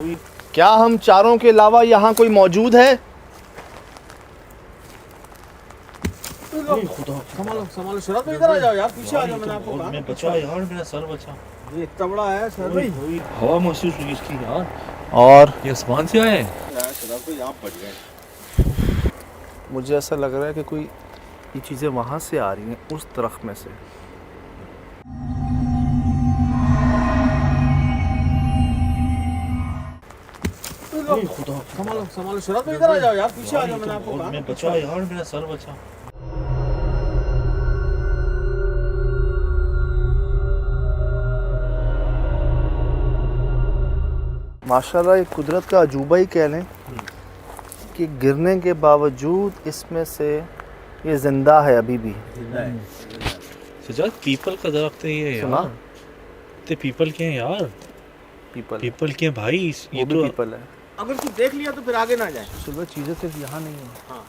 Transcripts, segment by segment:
क्या हम चारों के अलावा यहाँ कोई मौजूद है? संभालो संभालो शरद भाई, इधर आ जाओ यार, पीछे आ जाओ। मैंने आपको कहा मैं बचा यार, मेरा सर बचा। ये इतना बड़ा है शरद भाई। हवा महसूस हुई इसकी यार, और ये आसमान से आए। यार शरद भाई आप बच गए। मुझे ऐसा लग रहा है कि कोई ये चीज़ें वहाँ से आ रही हैं, उस दरख्त में से। संभालो संभालो शरद भाई, इधर आ जाओ यार, पीछे आ जाओ। मैंने आपको कहा मैं बचा यार, मेरा सर बचा। माशाल्लाह ये कुदरत का अजूबा ही कह लें कि गिरने के बावजूद इसमें से ये जिंदा है अभी भी। सजाद पीपल का दरख्त है ये सुना? यार। ते पीपल के हैं यार, पीपल पीपल के हैं भाई। ये ये भी तो पीपल है। अगर कुछ देख लिया तो फिर आगे ना जाए। सुबह चीज़ें सिर्फ यहाँ नहीं है। हाँ,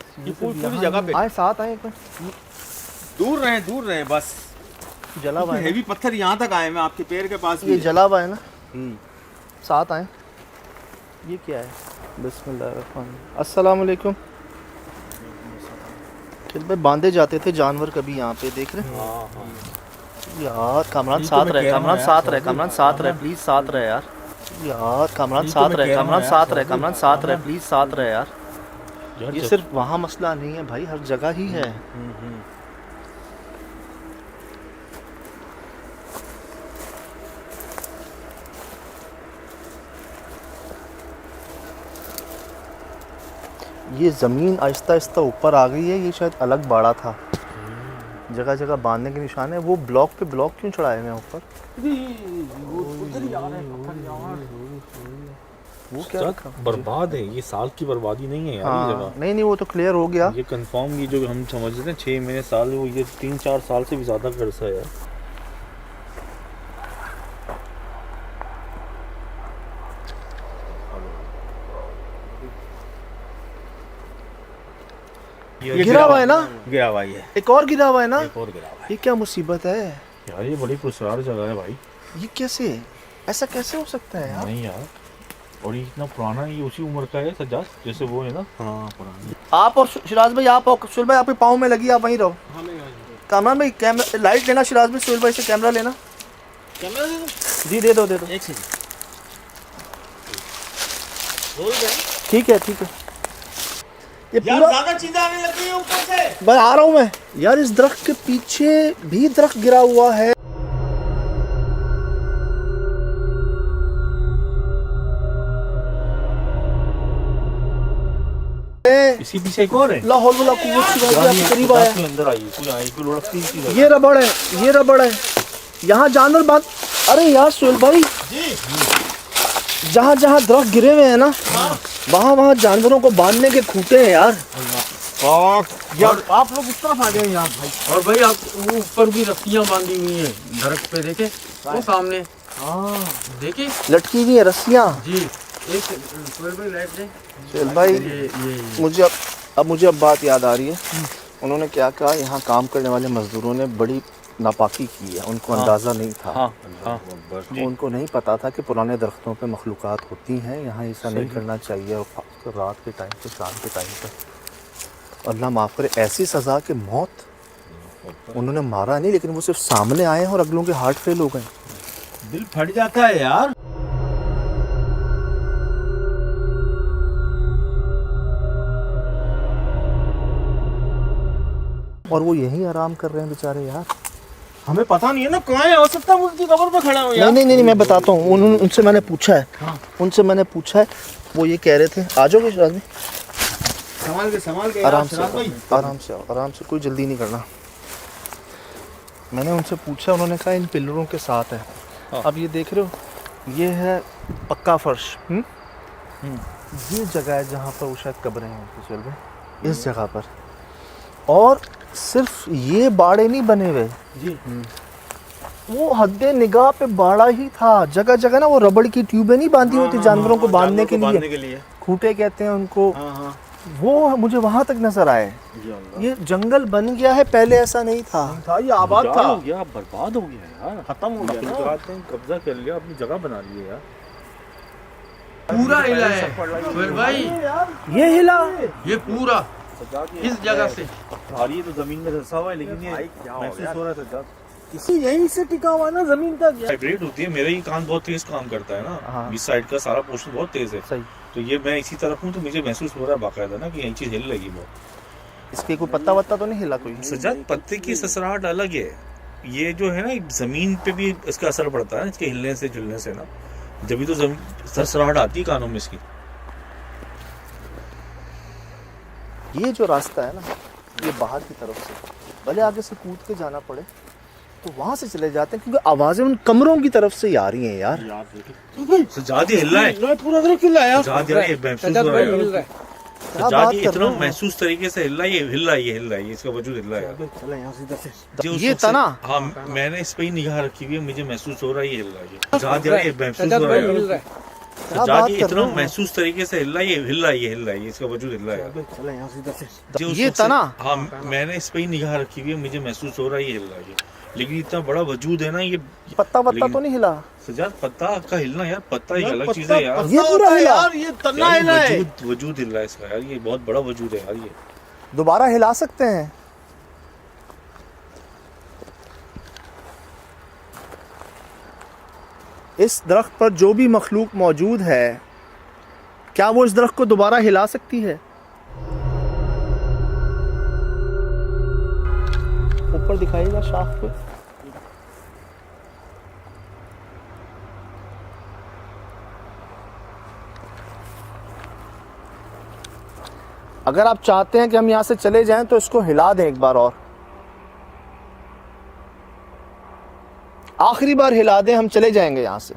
चीज़ें ये सिर्फ पूरी यहाँ जगह नहीं पे। आए, साथ आए एक बार। दूर रहे बस। जला हुआ है ना? हेवी पत्थर यहाँ तक आए, मैं आपके पैर के पास भी ये है। जला हुआ है ना? हम्म। साथ आए। ये क्या है? बिस्मिल्लाह। अस्सलाम वालेकुम। फिर भाई बांधे जाते थे जानवर कभी यहाँ पे, देख रहे हैं? हाँ हाँ। यार कामरान यही तो साथ मैं रहे, कह रहा हूँ कामरान यार, साथ रहे, सर, कामरान साथ रहे, प्लीज साथ रहे यार। यार कामरान यही तो साथ मैं रहे, कह रहा हूँ कामरान यार, साथ सर, रहे, कामरान साथ रहे, प्लीज साथ रहे यार। यार ये सिर्फ वहाँ मसला नहीं है भाई, हर जगह ही है। ये ज़मीन आहिस्ता आहिस्ता ऊपर आ गई है। ये शायद अलग बाड़ा था, जगह जगह बांधने के निशान है। वो ब्लॉक पे ब्लॉक क्यों चढ़ाए हुए हैं ऊपर? उधर ही आ रहे हैं पत्थर यार। वो क्या रखा? बर्बाद है ये, साल की बर्बादी नहीं है यार ये हाँ जगह। नहीं वो तो क्लियर हो गया। ये कंफर्म, ये जो हम समझ रहे थे 6 महीने साल, वो ये 3-4 साल से भी ज्यादा का अरसा है यार। ये गिरा हुआ है ना? गिरा हुआ है। एक और गिरा हुआ है ना? एक और गिरा हुआ है। ये क्या मुसीबत है यार ये बड़ी पुरस्कार जगह है भाई। ये? कैसे ऐसा कैसे हो सकता है यार? नहीं यार, और ये इतना पुराना, ये उसी उम्र का है सज्जाद जैसे वो है ना। हाँ पुरानी। आप और शिराज भाई, आप और सुहेल भाई, आपके पाँव में लगी, आप वहीं रहो। कामरान भाई कैमरा लाइट लेना, शिराज भाई सुहेल भाई से कैमरा लेना। कैमरा दे दो। जी दे दो दे दो। एक सेकंड। बोल गए ठीक है। ये यार, पूरा ज्यादा चीजें आने लग गई हैं ऊपर से। बस आ रहा हूँ मैं यार। इस दरख्त के पीछे भी दरख्त गिरा हुआ है। इसी पीछे एक और है। लाहौल वाला कुव्वत शिराज भाई आपके करीब आया। अंदर आई, कोई आई, कोई लुढ़कती सी लगी। ये रबड़ है। यहाँ जानवर बांध। अरे यार सुहेल भाई, जहाँ जहाँ दरख्त गिरे हुए हैं ना, वहाँ जानवरों को बांधने के खूंटे हैं यार। यार आप लोग इस तरफ आ जाए यार भाई। और भाई आप वो ऊपर भी रस्सियां बांधी हुई हैं दरख्त पे, देखे वो सामने। हाँ देखे लटकी हुई है रस्सियाँ। जी। एक सुहेल भाई लाइट दे। सुहेल भाई ये मुझे मुझे अब बात याद आ रही है। उन्होंने क्या कहा, यहाँ काम करने वाले मजदूरों ने बड़ी नापाकी की है। उनको अंदाज़ा नहीं था। उनको नहीं पता था कि पुराने दरख्तों पे मखलूक़ात होती हैं। यहाँ ऐसा नहीं करना चाहिए। और ख़ासकर रात के टाइम पे, शाम के टाइम पे। अल्लाह माफ़ करे, ऐसी सज़ा कि मौत। उन्होंने मारा नहीं, लेकिन वो सिर्फ सामने आए हैं और अगलों के हार्ट फेल हो गए। दिल फट जाता है यार। और वो यहीं आराम कर रहे हैं बेचारे यार। हमें पता नहीं है ना कहाँ है। हो सकता है उनकी कब्र पे खड़ा हूँ यार। नहीं मैं बताता हूँ। उनसे मैंने पूछा है। उनसे मैंने पूछा है, वो ये कह रहे थे। आ जाओगे शिराज भाई? संभाल के आराम यार, से शराब भाई। आराम से आओ, आराम से, कोई जल्दी नहीं करना। मैंने उनसे पूछा, उन्होंने कहा इन पिलरों के साथ है। अब ये देख रहे हो, ये है पक्का फर्श। ये जगह है जहाँ पर वो शायद कब्रें हैं सुहेल भाई, इस जगह पर। और सिर्फ ये बाड़े नहीं बने हुए जी। वो हद्दे निगाह पे बाड़ा ही था। जगह जगह ना वो रबड़ की ट्यूबें नहीं बांधी होती जानवरों को बांधने के लिए, खूंटे कहते हैं उनको। हाँ। वो मुझे वहां तक नजर आए। ये जंगल बन गया है, पहले ऐसा नहीं था। ये आबाद था। हो गया, बर्बाद हो गया यार, खत्म हो गया ना। मखलूक़ात ने कब्जा कर लिया, अपनी जगह बना ली है यार। पूरा हिला है सुहेल भाई, ये हिला, ये पूरा इस जगह से। भारी तो जमीन में धंसा हुआ है, लेकिन ये महसूस हो रहा था किसी यहीं से टिका हुआ ना जमीन तक। वाइब्रेट होती है। मेरा ये कान बहुत तेज काम करता है ना, इस साइड का सारा पोर्शन बहुत तेज है। सही। तो ये मैं इसी तरफ हूँ तो मुझे महसूस हो रहा है बाकायदा ना कि यही चीज हिल लगी बहुत। इसके कोई पत्ता वत्ता तो नहीं हिला कोई? सजाद पत्ते की ससराहट अलग है, ये जो है ना जमीन पे भी इसका असर पड़ता है इसके हिलने से झुलने से ना, जब भी तो ससराहट आती है कानों में इसकी। ये जो रास्ता है ना, ये बाहर की तरफ से भले आगे से कूद के जाना पड़े तो वहां से चले जाते हैं, क्योंकि आवाजें उन कमरों की तरफ से ही आ रही हैं यार। सजाद ये हिल रहा है, पूरा तरफ हिला यार। सजाद यार ये महसूस हो रहा है, सजाद ये इतना महसूस तरीके से हिल रहा है, ये हिल रहा है, ये हिल रहा है, ये इसका वजूद हिल रहा है। चले यहाँ सीधा से। ये था ना, हाँ मैंने इस पे ही निगाह रखी हुई है, मुझे महसूस हो रहा है ये हिल रहा है। सजाद यार ये महसूस हो रहा है, सजाद ये इतना महसूस तरीके से हिल रहा है, ये हिल रहा है, ये हिल रहा है, ये इसका वजूद हिल रहा है। चले यहाँ सीधा से। ये था ना, हाँ मैंने इस पे ही निगाह रखी हुई है, मुझे महसूस हो रहा है ये हिल रहा है। लेकिन इतना बड़ा वजूद है ना ये, पत्ता वत्ता तो नहीं हिला? सजाद पत्ता का हिलना यार, पत्ता एक अलग चीज है यार। ये पूरा हिला यार, ये तना हिला है। वजूद हिल रहा है इसका यार, ये बहुत बड़ा वजूद है यार। ये दोबारा हिला सकते हैं? इस दरख्त पर जो भी मखलूक मौजूद है, क्या वो इस दरख्त को दोबारा हिला सकती है? ऊपर दिखाइएगा शाख पे। अगर आप चाहते हैं कि हम यहां से चले जाएं तो इसको हिला दें एक बार और, आखिरी बार हिला दें, हम चले जाएंगे यहां से।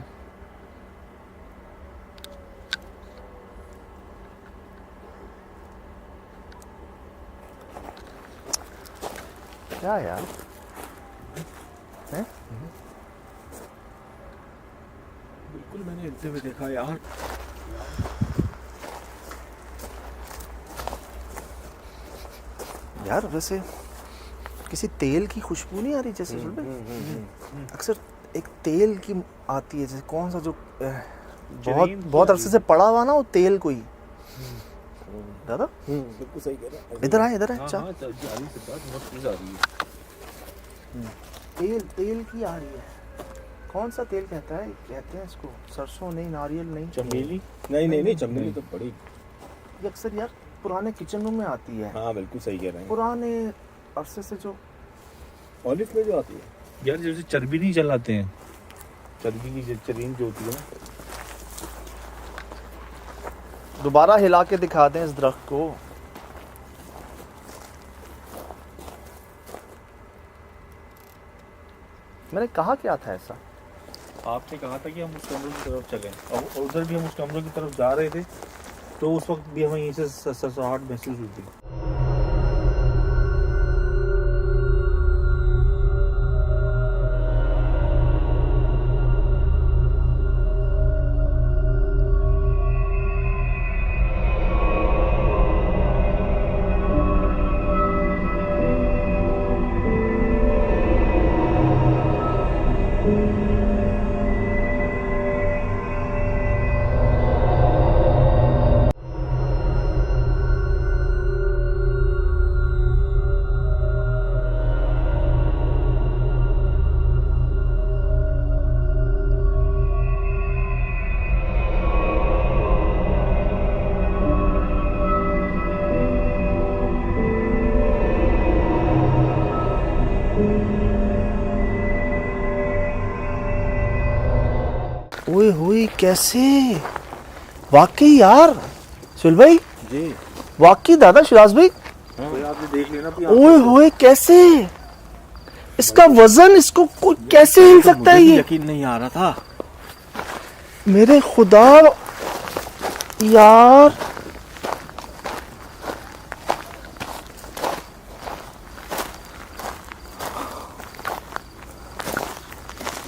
क्या यार हैं? बिल्कुल मैंने हिलते हुए देखा यार। यार वैसे किसी तेल की खुशबू नहीं आ रही जैसे? अक्सर एक तेल की आती है, जैसे कौन सा जो बहुत अरसे से पड़ा हुआ ना, वो तेल कोई। दादा बिल्कुल सही कह रहे हैं। इधर आए, इधर आए। तेल की आ रही है। कौन सा तेल कहता है, कहते हैं इसको सरसों नहीं, नारियल नहीं, चमेली? नहीं चमेली तो बड़ी। ये अक्सर यार पुराने किचन रूम में आती है। हाँ बिल्कुल सही कह रहे हैं। पुराने अरसे से जो ऑलिव में जो आती है यार, जैसे चर्बी नहीं जलाते हैं, चर्बी की चरीन जो होती है ना। दोबारा हिला के दिखा दें इस दरख्त को। मैंने कहा क्या था ऐसा? आपने कहा था कि हम उस कमरों की तरफ चलें, और उधर भी हम उस कमरों की तरफ जा रहे थे, तो उस वक्त भी हमें यहीं से ससराहट महसूस हुई थी। ओए होए, कैसे वाकई यार सुहेल भाई जी। वाकई दादा शिराज भाई, आपने देख लेना भी। ओए होए कैसे इसका वजन, इसको कैसे हिल सकता है ये? यकीन नहीं आ रहा था मेरे खुदा यार,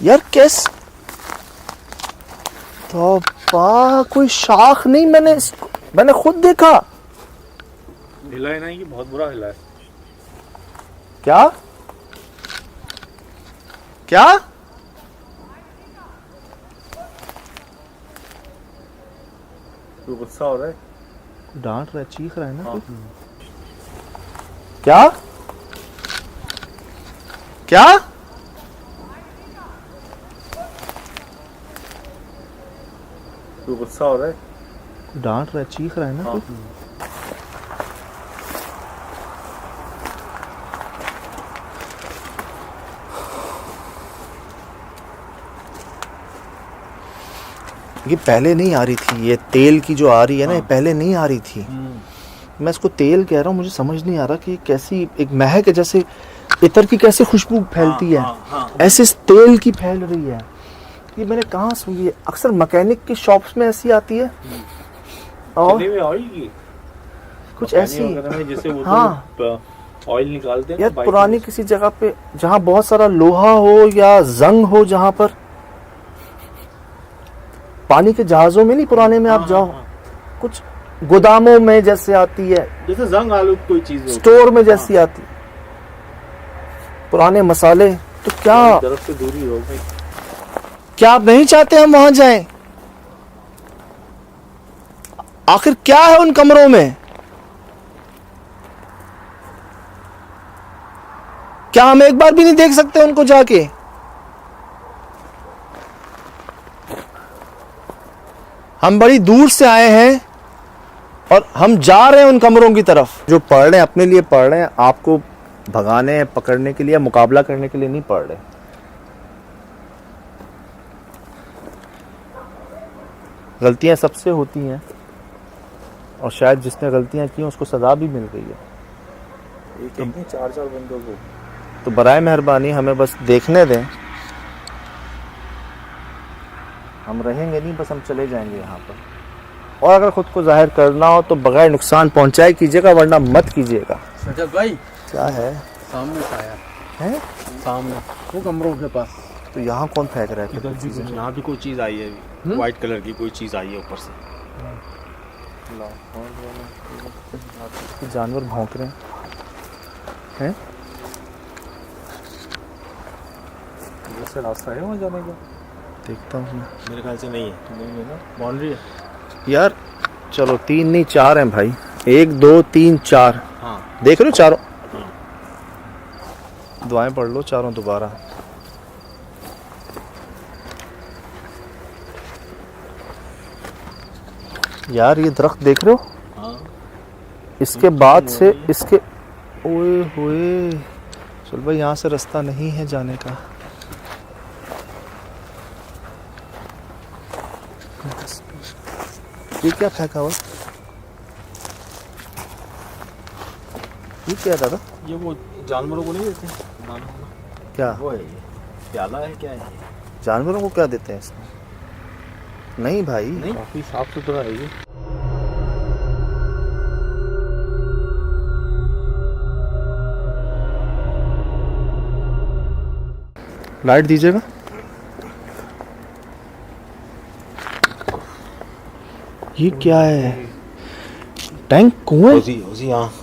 यार कैसे? तो कोई शाख नहीं, मैंने खुद देखा। हिला है ना, ये बहुत बुरा हिला है। क्या क्या? कोई गुस्सा हो रहा है, डांट रहा है, चीख रहा है ना। क्या क्या कोई गुस्सा हो रहा है, डांट रहा है, चीख रहा है ना। ये पहले नहीं आ रही थी, ये तेल की जो आ रही है ना, ये पहले नहीं आ रही थी। मैं इसको तेल कह रहा हूँ, मुझे समझ नहीं आ रहा कि कैसी एक महक है, जैसे इत्र की कैसे खुशबू फैलती है, ऐसे इस तेल की फैल रही है। ये मैंने कहाँ सुनी है? अक्सर मैकेनिक की शॉप्स में ऐसी आती है और में ऑयल की कुछ ऐसी, जैसे वो हाँ ऑयल निकालते हैं यार पुरानी किसी जगह पे जहाँ बहुत सारा लोहा हो या जंग हो, जहाँ पर पानी के जहाजों में नहीं, पुराने में आप जाओ, कुछ गोदामों में जैसे आती है, जैसे जंग आलू कोई चीज स्टोर में जैसी आती, पुराने मसाले। तो क्या तरफ से दूरी हो गई। क्या आप नहीं चाहते हम वहां जाएं? आखिर क्या है उन कमरों में? क्या हम एक बार भी नहीं देख सकते उनको जाके? हम बड़ी दूर से आए हैं और हम जा रहे हैं उन कमरों की तरफ। जो पढ़ रहे हैं अपने लिए पढ़ रहे हैं, आपको भगाने पकड़ने के लिए, मुकाबला करने के लिए नहीं पढ़ रहे। गलतियां सबसे होती हैं और शायद जिसने गलतियां की उसको सजा भी मिल गई है। एक नहीं, चार बंदों को। तो बराए मेहरबानी हमें बस देखने दें, हम रहेंगे नहीं, बस हम चले जाएंगे यहाँ पर। और अगर खुद को जाहिर करना हो तो बगैर नुकसान पहुंचाए कीजिएगा, वरना मत कीजिएगा। सजद भाई क्या है? सामने आया है सामने वो कमरों के पास। तो यहाँ कौन फेंक रहा है? यहाँ भी कोई चीज आई है अभी, व्हाइट कलर की कोई चीज आई है ऊपर से। जानवर भौंक रहे हैं। से रास्ता है वहाँ जाने का? देखता हूँ मेरे ख्याल से नहीं है ना, बाउंड्री है यार। चलो 3 नहीं 4 हैं भाई, 1 2 3 4। हाँ देख रहे हो चारों? दुआएं पढ़ लो चारों दोबारा। यार ये दरख्त देख रहे हो? हाँ। इसके बाद से इसके, ओए होए, चल भाई यहाँ से रास्ता नहीं है जाने का। ये क्या फेंका हुआ? ये क्या दादा? ये वो जानवरों को नहीं देते क्या वो है, ये प्याला है क्या है? जानवरों को क्या देते हैं इसमें? नहीं भाई, नहीं, काफी साफ सुथरा है ये। लाइट दीजिएगा। ये क्या है? टैंक कुएं?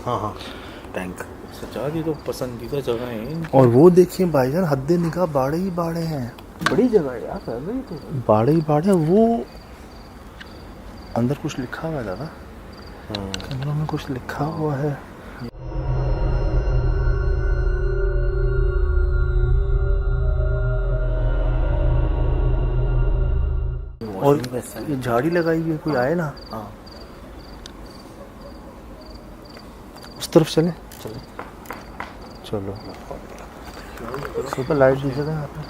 हाँ टैंक। सच्चाई तो पसंदीदा जगह है। और वो देखिए भाईजान, हद्दे निगाह बाड़े ही बाड़े हैं। बड़ी जगह है यार, तो बाड़े ही बाड़े। वो अंदर कुछ लिखा हुआ है दादा, कैमरा में कुछ लिखा हुआ है। और ये झाड़ी लगाई हुई है, कोई आए ना। हाँ उस तरफ चले चलो। सुपर लाइट दीजिएगा यहाँ पे।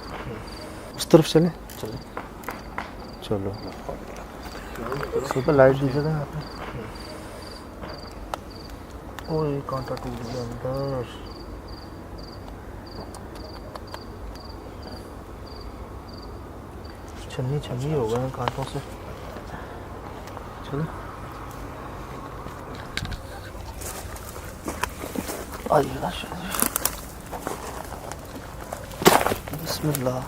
उस तरफ चले चलो। सुपर लाइट दीजिएगा यहाँ पे। ओए कांटा टूट गया अंदर। छन्नी छन्नी हो गए कांटों से। चलो आइएगा। बिस्मिल्लाह।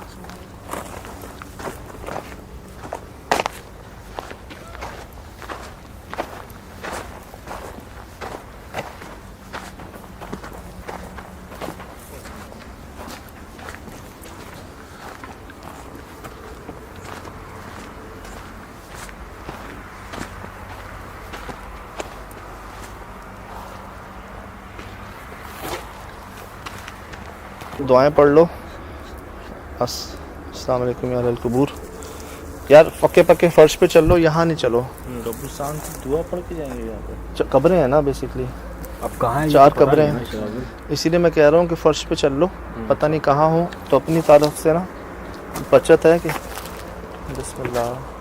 दुआएं पढ़ लो। अस्सलाम वालेकुम या अहल कबूर। यार पक्के पक्के फर्श पे चल लो, यहाँ नहीं चलो। कब्रिस्तान की दुआ पढ़ के जाएंगे यहाँ पे। कब्रें हैं ना बेसिकली, अब कहाँ है? 4 कब्रें हैं, इसीलिए मैं कह रहा हूँ कि फर्श पे चल लो। पता नहीं कहाँ हो, तो अपनी तरफ से ना बचत है कि बिस्मिल्लाह।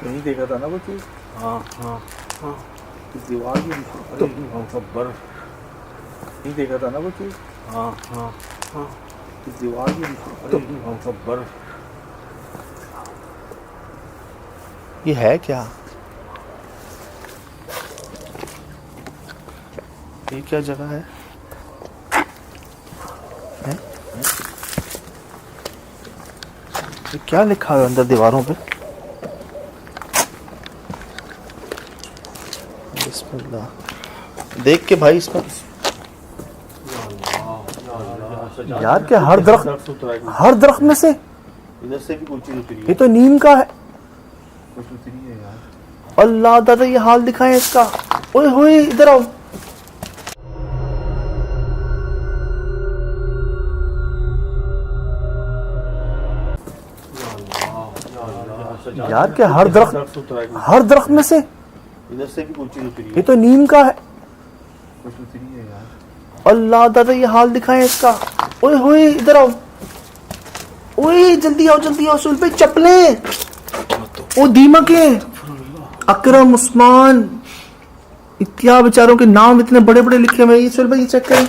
नहीं देखा था ना वो चीज। हाँ हाँ हाँ, इस दीवार की तो अकबर नहीं देखा था ना वो चीज। हाँ हाँ हाँ, इस दीवार की तो अकबर। ये है क्या? ये क्या जगह है? ये क्या लिखा है अंदर दीवारों पे? बिस्मिल्लाह। देख के भाई इसका यार, क्या हर दरख्त में से इधर से भी कोई चीज उतरी ये तो नीम का है। कुछ उतरी है यार। अल्लाह दादा ये हाल दिखाए इसका। ओए होए इधर आओ। यार क्या हर दरख्त में से इधर से भी कोई चीज उतरी ये तो नीम का है। कुछ उतरी है यार। अल्लाह दादा ये हाल दिखाए इसका। ओए होए इधर आओ। ओए जल्दी आओ सुल पे चप्पलें। ओ दीमक है। अकरम उस्मान, क्या बेचारों के नाम इतने बड़े बड़े लिखे हुए। ये सुल भाई चेक करें,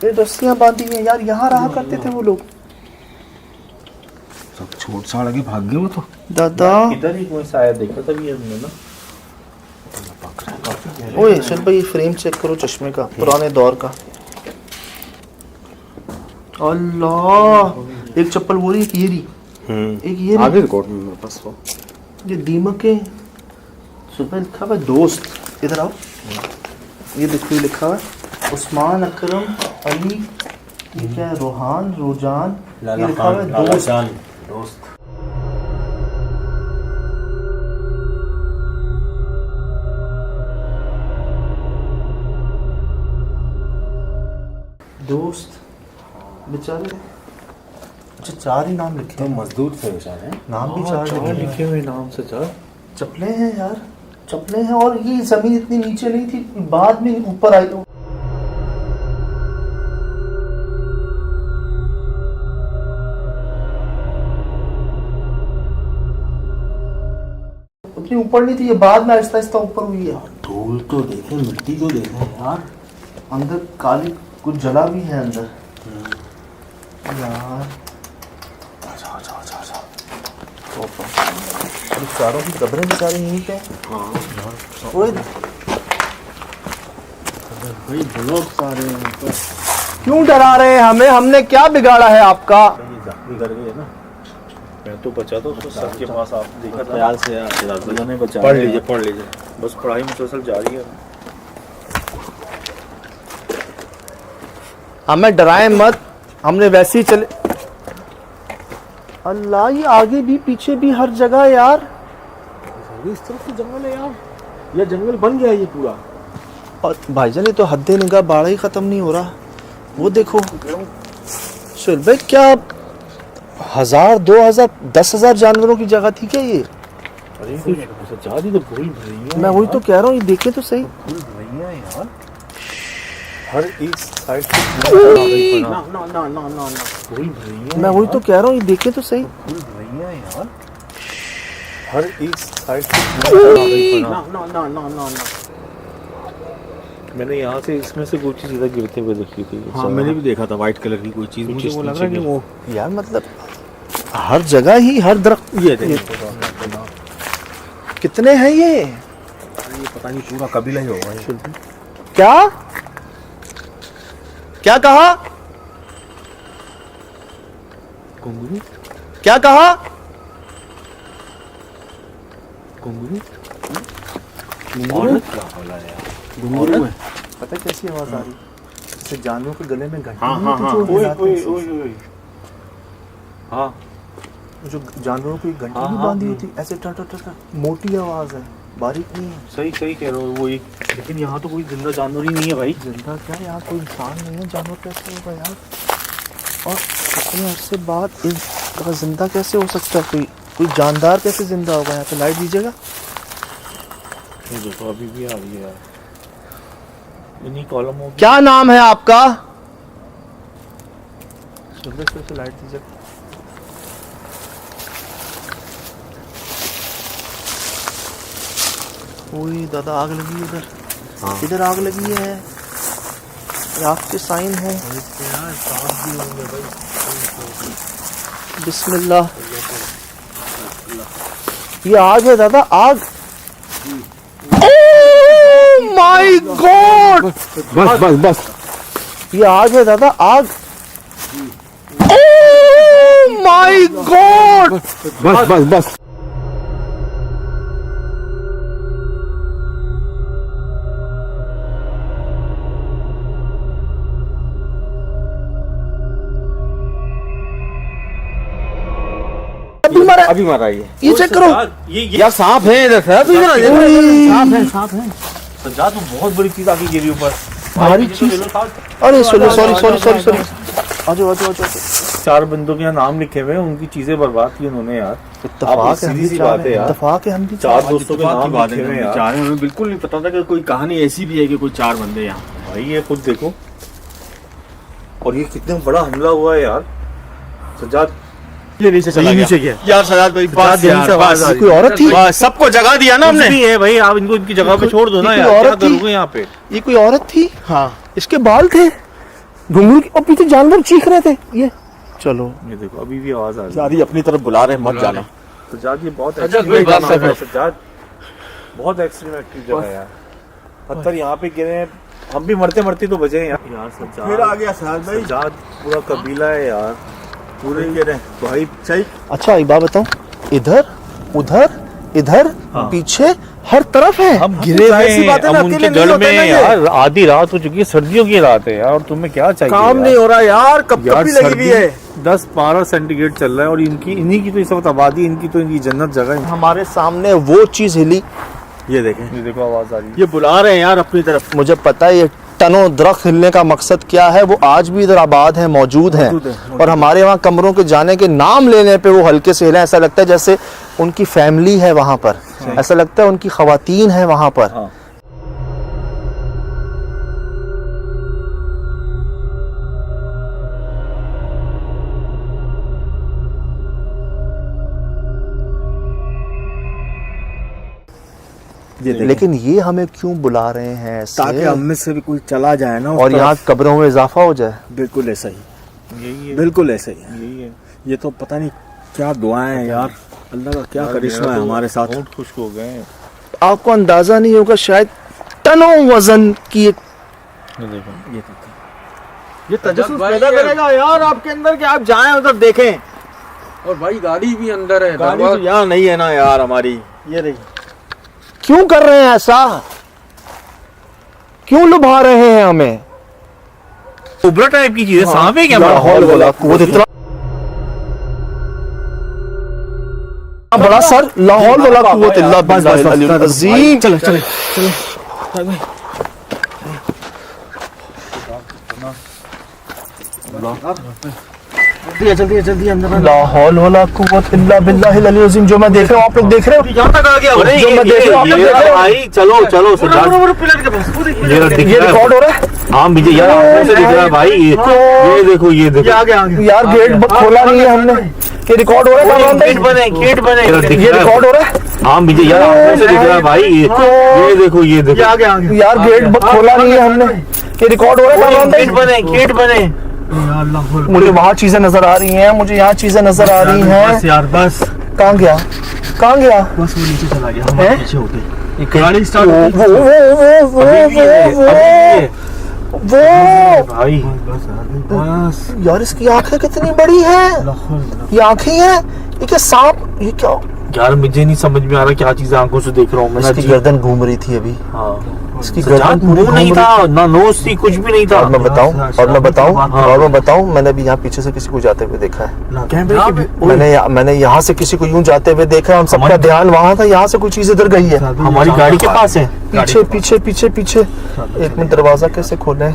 ये रस्सियां बांधी हैं यार। यहाँ रहा करते थे वो लोग। सब छोड़ छाड़ के भाग गए वो तो। दादा इधर ही कोई शायद देखा था भी हमने ना। ओए सुन भाई फ्रेम चेक करो चश्मे का, पुराने दौर का। अल्लाह, एक चप्पल वो रही, एक ये रही, एक ये रही। आगे रिकॉर्ड में मेरे पास वो ये दीमक है। सुबह लिखा हुआ है दोस्त। इधर आओ, ये देखो ये लिखा हुआ है उस्मान अकरम अली। ये क्या है? रोहान रोजान। ये लिखा हुआ है दोस्त। दोस्त बेचारे, अच्छा 4 ही नाम लिखे हैं। मजदूर थे बेचारे। नाम भी 4 लिखे हुए नाम से 4। चप्पलें हैं यार, चप्पलें हैं। और ये जमीन इतनी नीचे नहीं थी, बाद में ऊपर आई। उतनी ऊपर नहीं थी, ये बाद में आहिस्ता आहिस्ता ऊपर हुई है। धूल तो देखे, मिट्टी तो देखे यार। अंदर काली कुछ जला भी है अंदर यार। चारों की कब्रें बेचारी यहीं पे। ओए भाई ब्लॉक सारे हैं तो। क्यों डरा रहे हैं हमें? हमने क्या बिगाड़ा है आपका? जख्मी कर गए ना। मैं तो बचा था उसको सर के पास। आप देखा था ख्याल से यार ने बचा। पढ़ लीजिए। बस पढ़ाई मुसलसल जारी है। हमें डराए मत, हमने वैसे ही चले। अल्लाह, ये आगे भी पीछे भी हर जगह यार। इस तरफ से जंगल है यार, ये जंगल बन गया ये पूरा। और भाईजान ये तो हद्दे निगाह बाड़ा ही खत्म नहीं हो रहा। वो देखो सुल भाई, क्या 1000 2000 10,000 जानवरों की जगह थी क्या ये? अरे तो भूल भरी मैं वही तो कह रहा हूँ, ये देखे तो सही। भूल भरी है यार। हर एक साइड से ना भूल भरी है। मैं वही तो कह रहा हूँ, ये देखे तो सही। भूल भरी है यार। हर एक साइड से मैंने यहाँ से इसमें से कोई चीज इधर गिरते हुए देखी थी। हाँ मैंने भी देखा था व्हाइट कलर की कोई चीज। मुझे वो लग रहा है कि वो यार मतलब हर जगह ही हर दरख्त। ये कितने हैं ये? पता नहीं पूरा कबीला ही होगा। क्या कहा? क्या कहा? घुंघरू है। पता है कैसी आवाज आ रही? जैसे जानवरों के गले में घंटी हाँ, नहीं हाँ, होती हाँ। जो ओए, हिलाते ओए, हैं। ओए, ओए। हाँ, जो जानवरों को एक घंटी हाँ, नहीं हाँ, बांधी होती, ऐसे टर टर टर टर, मोटी आवाज है, बारीक नहीं है। सही सही कह रहे हो वो एक, लेकिन यहाँ तो कोई जिंदा जानवर ही नहीं है भाई। जिंदा क्या, यहाँ कोई इंसान नहीं है, जानवर कैसे होगा यार? और इतने अरसे बाद इस तरह जिंदा कैसे हो सकता है? कोई जानदार कैसे जिंदा होगा? यहाँ पे लाइट दीजिएगा। ये देखो अभी भी आ रही है यार, इन्हीं कॉलमों की। क्या नाम है आपका? सुबह से लाइट दीजिएगा। ओए दादा, आग लगी है इधर। हाँ। इधर आग लगी है, ये आग के साइन है। बिस्मिल्लाह। ये आग है दादा, आग। ओह माय गॉड, बस बस बस। ये आग है दादा, आग। Oh my God. बस बस बस। अभी मारा, अभी मारा ये चेक करो। ये यार सांप है इधर से। अभी ना सांप है, सांप है। सज्जाद तो बहुत बड़ी चीज आगे गिरी ऊपर। भारी चीज। अरे sorry sorry sorry sorry sorry. आजो आजो आजो। 4 बंदों के यहाँ नाम लिखे हुए हैं, उनकी चीजें बर्बाद की उन्होंने यार। इत्तेफाक है, सीधी हम भी सी चाह बात रहे है हैं। यार। इत्तेफाक है, हम भी 4 दोस्तों के नाम लिखे हुए हैं यार। चार, हमें बिल्कुल नहीं पता था कि कोई कहानी ऐसी भी है कि कोई 4 बंदे यहाँ। भाई ये खुद देखो, और ये कितना बड़ा हमला हुआ है यार। सज्जाद ये नीचे चला नीचे गया यार। सजाद भाई बस यहीं यार, से आवाज बस। आ रही कोई औरत थी? बस, सबको जगा दिया ना कुछ हमने। भी है भाई, आप इनको इनकी जगह पे छोड़ दो ना ये यार। कोई क्या औरत थी? करोगे यहाँ पे? ये कोई औरत थी? हाँ, इसके बाल थे घुंघरू के, और पीछे जानवर चीख रहे थे। ये चलो, ये देखो अभी भी आवाज आ रही है। शादी अपनी तरफ बुला रहे हैं, मत जाना। सज्जाद ये बहुत सज्जाद एक्सट्रीम भाई, बात जगह है। कर। सज्जाद बहुत एक्सट्रीम जगह है यार। पत्थर यहाँ पे गिरे हैं, हम भी मरते मरते तो बचे हैं यार। सज्जाद फिर आ गया सजाद भाई। सज्जाद पूरा कबीला है यार, पूरे गिरे हैं भाई। सही अच्छा एक बात बताऊं, इधर उधर इधर पीछे हर तरफ है। हम गिरे हुए ऐसी बात है हैं, ना, हम उनके अकेले नहीं जड़ होते में ना ये। यार। आधी रात हो चुकी है, सर्दियों की रात है यार, और तुम्हें क्या चाहिए काम यार? नहीं हो रहा यार, कब यार भी लगी हुई है। 10-12 सेंटीग्रेड चल रहा है, और इन्हीं की तो इस वक्त आबादी, इनकी तो इनकी जन्नत जगह है। हमारे सामने वो चीज हिली। ये देखें, ये देखो आवाज आ रही है। ये बुला रहे हैं यार अपनी तरफ। मुझे पता है ये टनों दरख्त हिलने का मकसद क्या है। वो आज भी इधर आबाद है, मौजूद है। और हमारे वहाँ कमरों के जाने के नाम लेने पे वो हल्के से हिले। ऐसा लगता है जैसे उनकी फैमिली है वहाँ पर, ऐसा लगता है उनकी खवातीन है वहाँ पर। हाँ। ये देखें, लेकिन ये हमें क्यों बुला रहे हैं ऐसे? ताकि हम में से भी कोई चला जाए ना उस और यहाँ तरफ। कब्रों में इजाफा हो जाए। बिल्कुल ऐसा ही, यही है, बिल्कुल ऐसा ही है। यही है। ये तो पता नहीं क्या दुआएं हैं यार, अल्लाह का क्या यार, करिश्मा मेरा है तो हमारे साथ। बहुत खुश हो गए हैं। आपको अंदाजा नहीं होगा, शायद टनों वजन की एक ये देखो, ये तजस्सुस भाई, पैदा ये- करेगा यार आपके अंदर कि आप जाएं उधर देखें। और भाई गाड़ी भी अंदर है। गाड़ी तो दरवाजा- यहाँ नहीं है ना यार हमारी। ये रही। क्यों कर रहे हैं ऐसा? क्यों लुभा रहे हैं हमें? उबरा टाइप की चीज है। सांप है क्या बड़ा? लाहौल वाला कुव्वत, इतना बड़ा सर, लाहौल वाला कुव्वत इल्ला बिल्लाहिल अलील अज़ीम। चलो चलो चलो जल्दी है जल्दी अंदर। लाहौल वाला कुव्वत इल्ला बिल्लाहिल अलील अज़ीम। जो मैं देख रहा हूँ, आप लोग देख रहे हो? यहाँ तक आ गया। अरे जो मैं देख रहा हूँ, आप लोग देख रहे हो? भाई चलो चलो सज्जाद, पिलर के पास वो देख, ये दिख ये रहा है। रिकॉर्ड हो रहा है हाँ मुझे यार आंखों से दिख रहा है भाई। ये देखो, ये देखो। आगे आगे। यार। गेट खोला नहीं है हमने। ये रिकॉर्ड हो रहा है कामरान भाई? गेट बने। ये रिकॉर्ड हो रहा है? हाँ मुझे यार आंखों से दिख रहा है भाई। ये देखो, ये देखो। आगे आगे। यार गेट खोला नहीं है हमने। ये रिकॉर्ड हो रहा है कामरान भाई? गेट बने। मुझे वहाँ चीजें नजर आ रही हैं, मुझे यहाँ चीजें नजर आ रही हैं। बस यार बस कहाँ गया? कहाँ गया? बस वो नीचे चला गया। हैं? हम पीछे होते गाड़ी स्टार्ट वो होती। वो वो वो भाई बस यार बस। यार, इसकी आंखें कितनी बड़ी हैं। ये आंखें हैं, ये क्या सांप? ये क्या यार मुझे नहीं समझ में आ रहा क्या चीज़ आंखों से देख रहा हूँ मैं। इसकी गर्दन घूम रही थी अभी। हाँ इसकी सजाद गर्दन पूरी मुंह नहीं घूम था ना, नोज थी, कुछ भी नहीं था। और मैं बताऊं मैंने भी यहाँ पीछे से किसी को जाते हुए देखा है। मैंने यहाँ से किसी को यूं जाते हुए देखा है। हम सबका ध्यान वहाँ था, यहाँ से कोई चीज इधर गई है। हमारी गाड़ी के पास है। पीछे पीछे पीछे पीछे। एक मिनट, दरवाजा कैसे खोले?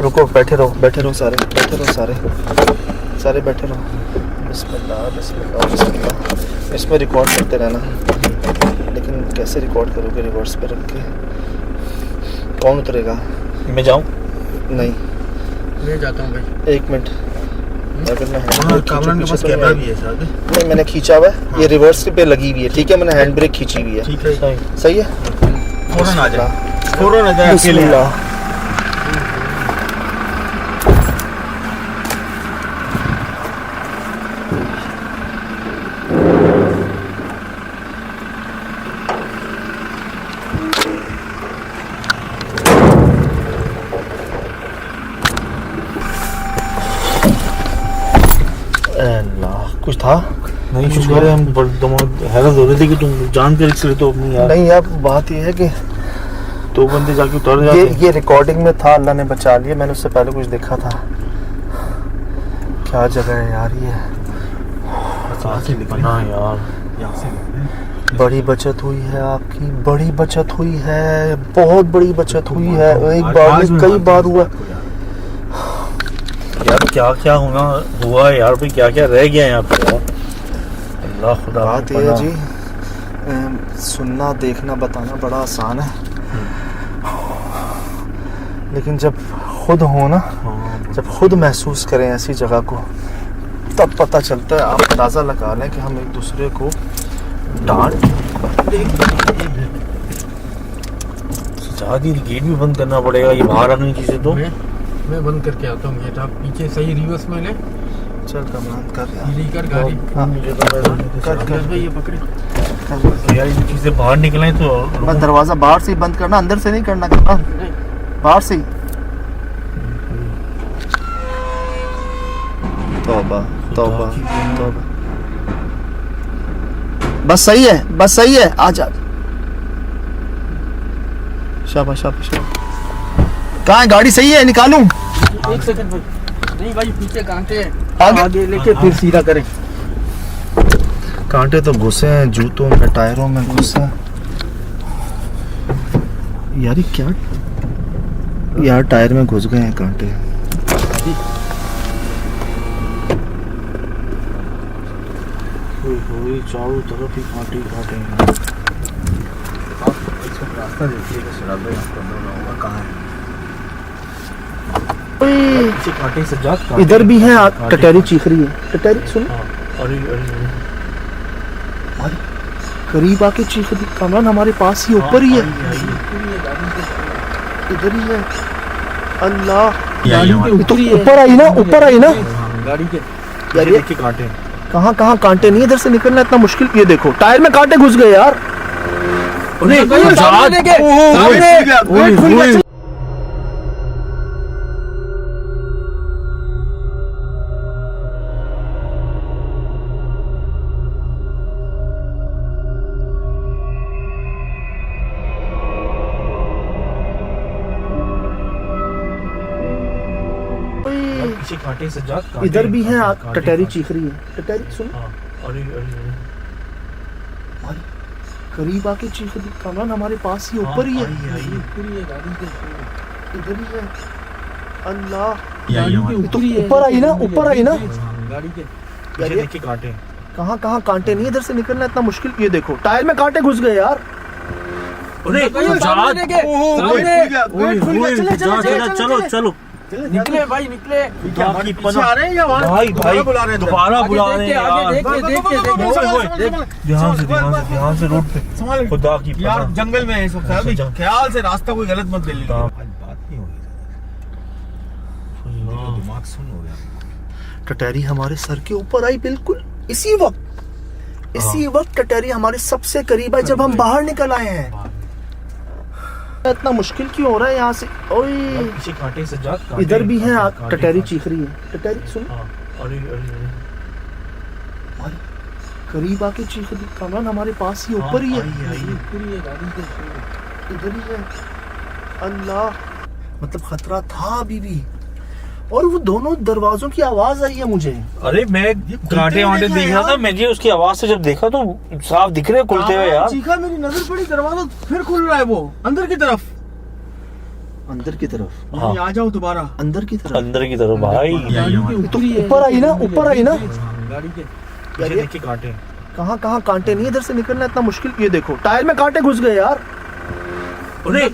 रुको, बैठे रहो सारे बैठे रहो। बिस्मिल्लाह बिस्मिल्लाह बिस्मिल्लाह। इसमें रिकॉर्ड करते रहना, लेकिन कैसे रिकॉर्ड करोगे रिवर्स पे रख के? कौन उतरेगा? मैं जाऊँ? नहीं, मैं जाता हूँ भाई। एक मिनट, अगर मैं कामरान के पास कैमरा भी है शायद। नहीं, मैंने खींचा हुआ है, ये रिवर्स पे लगी हुई है, ठीक है? मैंने हैंड ब्रेक खींची हुई है, ठीक है, सही है? फौरन आ जाए अकेले। कुछ था? नहीं शुक्र है, हम हैरत हो रहे थे कि तुम जान के रिक्स लेते हो अपनी यार। नहीं यार, बात ये है कि दो बंदे जाके उतर जाते। ये रिकॉर्डिंग में था, अल्लाह ने बचा लिया। मैंने उससे पहले कुछ देखा था। क्या जगह है यार ये। यार बड़ी बचत हुई है आपकी, बड़ी बचत हुई है, बहुत बड़ी बचत हुई है। एक बार में कई बार हुआ यार। क्या क्या हुआ है यार भाई, क्या क्या रह गया यहाँ पे यार। अल्लाह खुदा। बात ये है जी, सुनना देखना बताना बड़ा आसान है, लेकिन जब खुद हो ना, जब खुद महसूस करें ऐसी जगह को, तब पता चलता है। आप अंदाज़ा लगा लें कि हम एक दूसरे को डांट। सजाद, ये गेट भी बंद करना पड़ेगा, ये बाहर आने की चीज़ें तो। मैं बंद करके आता हूँ गेट। आप पीछे सही रिवर्स में ले चल कमरान कर कर गाड़ी। कर ये पकड़े यार, ये चीज़ें बाहर निकलें तो बस दरवाज़ा बाहर से ही बंद करना, अंदर से नहीं करना कमरान, बाहर से ही। तौबा तौबा तौबा। बस सही है, आजा। शाबाश शाबाश। कहाँ है गाड़ी? सही है, निकालूं? एक सेकंड भाई। नहीं भाई, पीछे कांटे हैं, आगे लेके फिर सीधा करें। कांटे तो घुसे हैं जूतों में, टायरों में घुसे हैं यार। ये क्या यार, टायर में घुस गए हैं कांटे। चारों तरफ ही कांटे हैं। रास्ता देखिए कहाँ है। कांटे से इधर भी है, टटैरी चीख रही है। टटैरी सुन, करीब आके चीख रही। कामरान हमारे पास ही, ऊपर ही है, इधर ही है। अल्लाह, तो ऊपर आई ना गाड़ी के। यार ये कांटे कहाँ कांटे नहीं, इधर से निकलना इतना मुश्किल। ये देखो, टायर में कांटे घुस गए यार। कांटे से इधर भी है, टटैरी चीख रही है। टटैरी सुन, करीब आके चीख रही। कामरान हमारे पास ही, ऊपर ही है, इधर ही है। अल्लाह, तो ऊपर आई ना गाड़ी के। यार ये कांटे कहाँ कांटे नहीं, इधर से निकलना इतना मुश्किल। ये देखो, टायर में कांटे घुस गए यार। चलो निकले भाई, निकले। पीछे आ रहे हैं या भाई बुला रहे हैं? दोबारा बुला रहे हैं यार। ध्यान से रोड पे, खुदा की यार जंगल में है इस वक्त। अभी ख्याल से रास्ता कोई गलत मत ले लीजिए। बात नहीं होगी, दिमाग सुन हो गया। टटैरी हमारे सर के ऊपर आई बिल्कुल इसी वक्त टटैरी हमारे सबसे करीब है जब हम बाहर निकल आए हैं। इतना मुश्किल क्यों हो रहा है यहाँ से? पीछे कांटे से इधर भी है, टटैरी चीख रही है। टटैरी सुन, करीब आके चीख दी, कामरान हमारे पास ही ऊपर ही है, पूरी ये गाड़ी के इधर ही है। अल्लाह, मतलब खतरा था अभी भी। और वो दोनों दरवाजों की आवाज आई है मुझे। अरे मैं कांटे वांटे देख रहा था, मैं उसकी आवाज से जब देखा तो साफ दिख रहे खुलते हुए यार। चीखा, मेरी नजर पड़ी, दरवाजा फिर खुल रहा है वो अंदर की तरफ। अंदर की तरफ? हाँ। आ जाओ दोबारा अंदर की तरफ? अंदर की तरफ भाई। तो ऊपर आई ना, ऊपर आई ना गाड़ी के। ये देखिए कांटे। कहाँ कहाँ कांटे नहीं, इधर से निकलना इतना मुश्किल। ये देखो टायर में कांटे घुस गए यार। अरे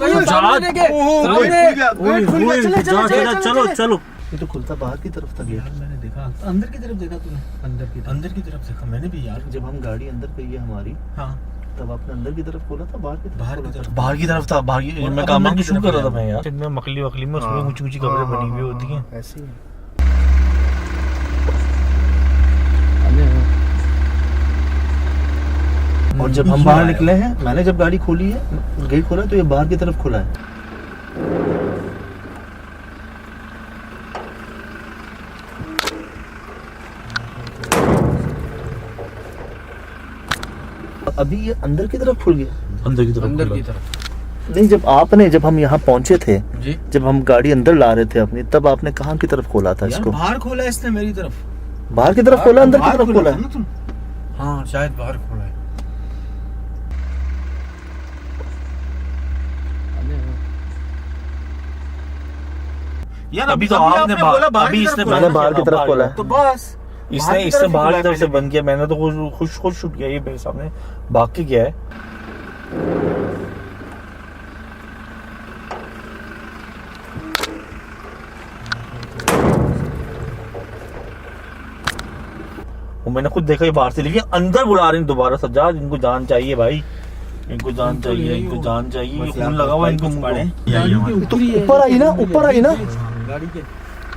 चलो चलो। ये तो खुलता बाहर की तरफ था यार। मैंने देखा अंदर की तरफ देखा तूने? अंदर की तरफ देखा मैंने भी यार। जब हम गाड़ी अंदर गई है हमारी, हाँ तब आपने अंदर की तरफ खोला था बाहर की तरफ? बाहर की तरफ। बाहर की तरफ था, बाहर की। मैं काम की शुरू कर रहा था मैं यार। इनमें मकली वकली में उसमें ऊंची ऊंची कब्रें बनी हुई होती हैं। ऐसी है। और जब हम बाहर निकले हैं, मैंने जब गाड़ी खोली है, गेट खोला तो ये बाहर की तरफ खुला है। अभी ये अंदर की तरफ खुल गया। अंदर की तरफ। अंदर की तरफ। नहीं, जब हम यहाँ पहुंचे थे जी, जब हम गाड़ी अंदर ला रहे थे अपनी, तब आपने कहाँ की तरफ खोला था यार इसको? बाहर खोला इसने मेरी तरफ। बाहर की तरफ खोला, अंदर की बाहर तरफ खोला था ना तुम? हाँ शायद बाहर खोला है। यार अभी तो आपने अभी इसने मैंने बाहर की तरफ खोला है। तो बस इसने बाहर की तरफ से बंद किया। मैंने तो खुद शूट किया, ये मेरे सामने भाग के गया है। वो मैंने खुद देखा ही बाहर से, लेकिन अंदर बुला रहे हैं दोबारा। सज्जाद, इनको जान चाहिए भाई, इनको जान चाहिए, इनको जान चाहिए। खून लगा हुआ इनको मुंह को। तो ऊपर आई ना, ऊपर आई ना गाड़ी के।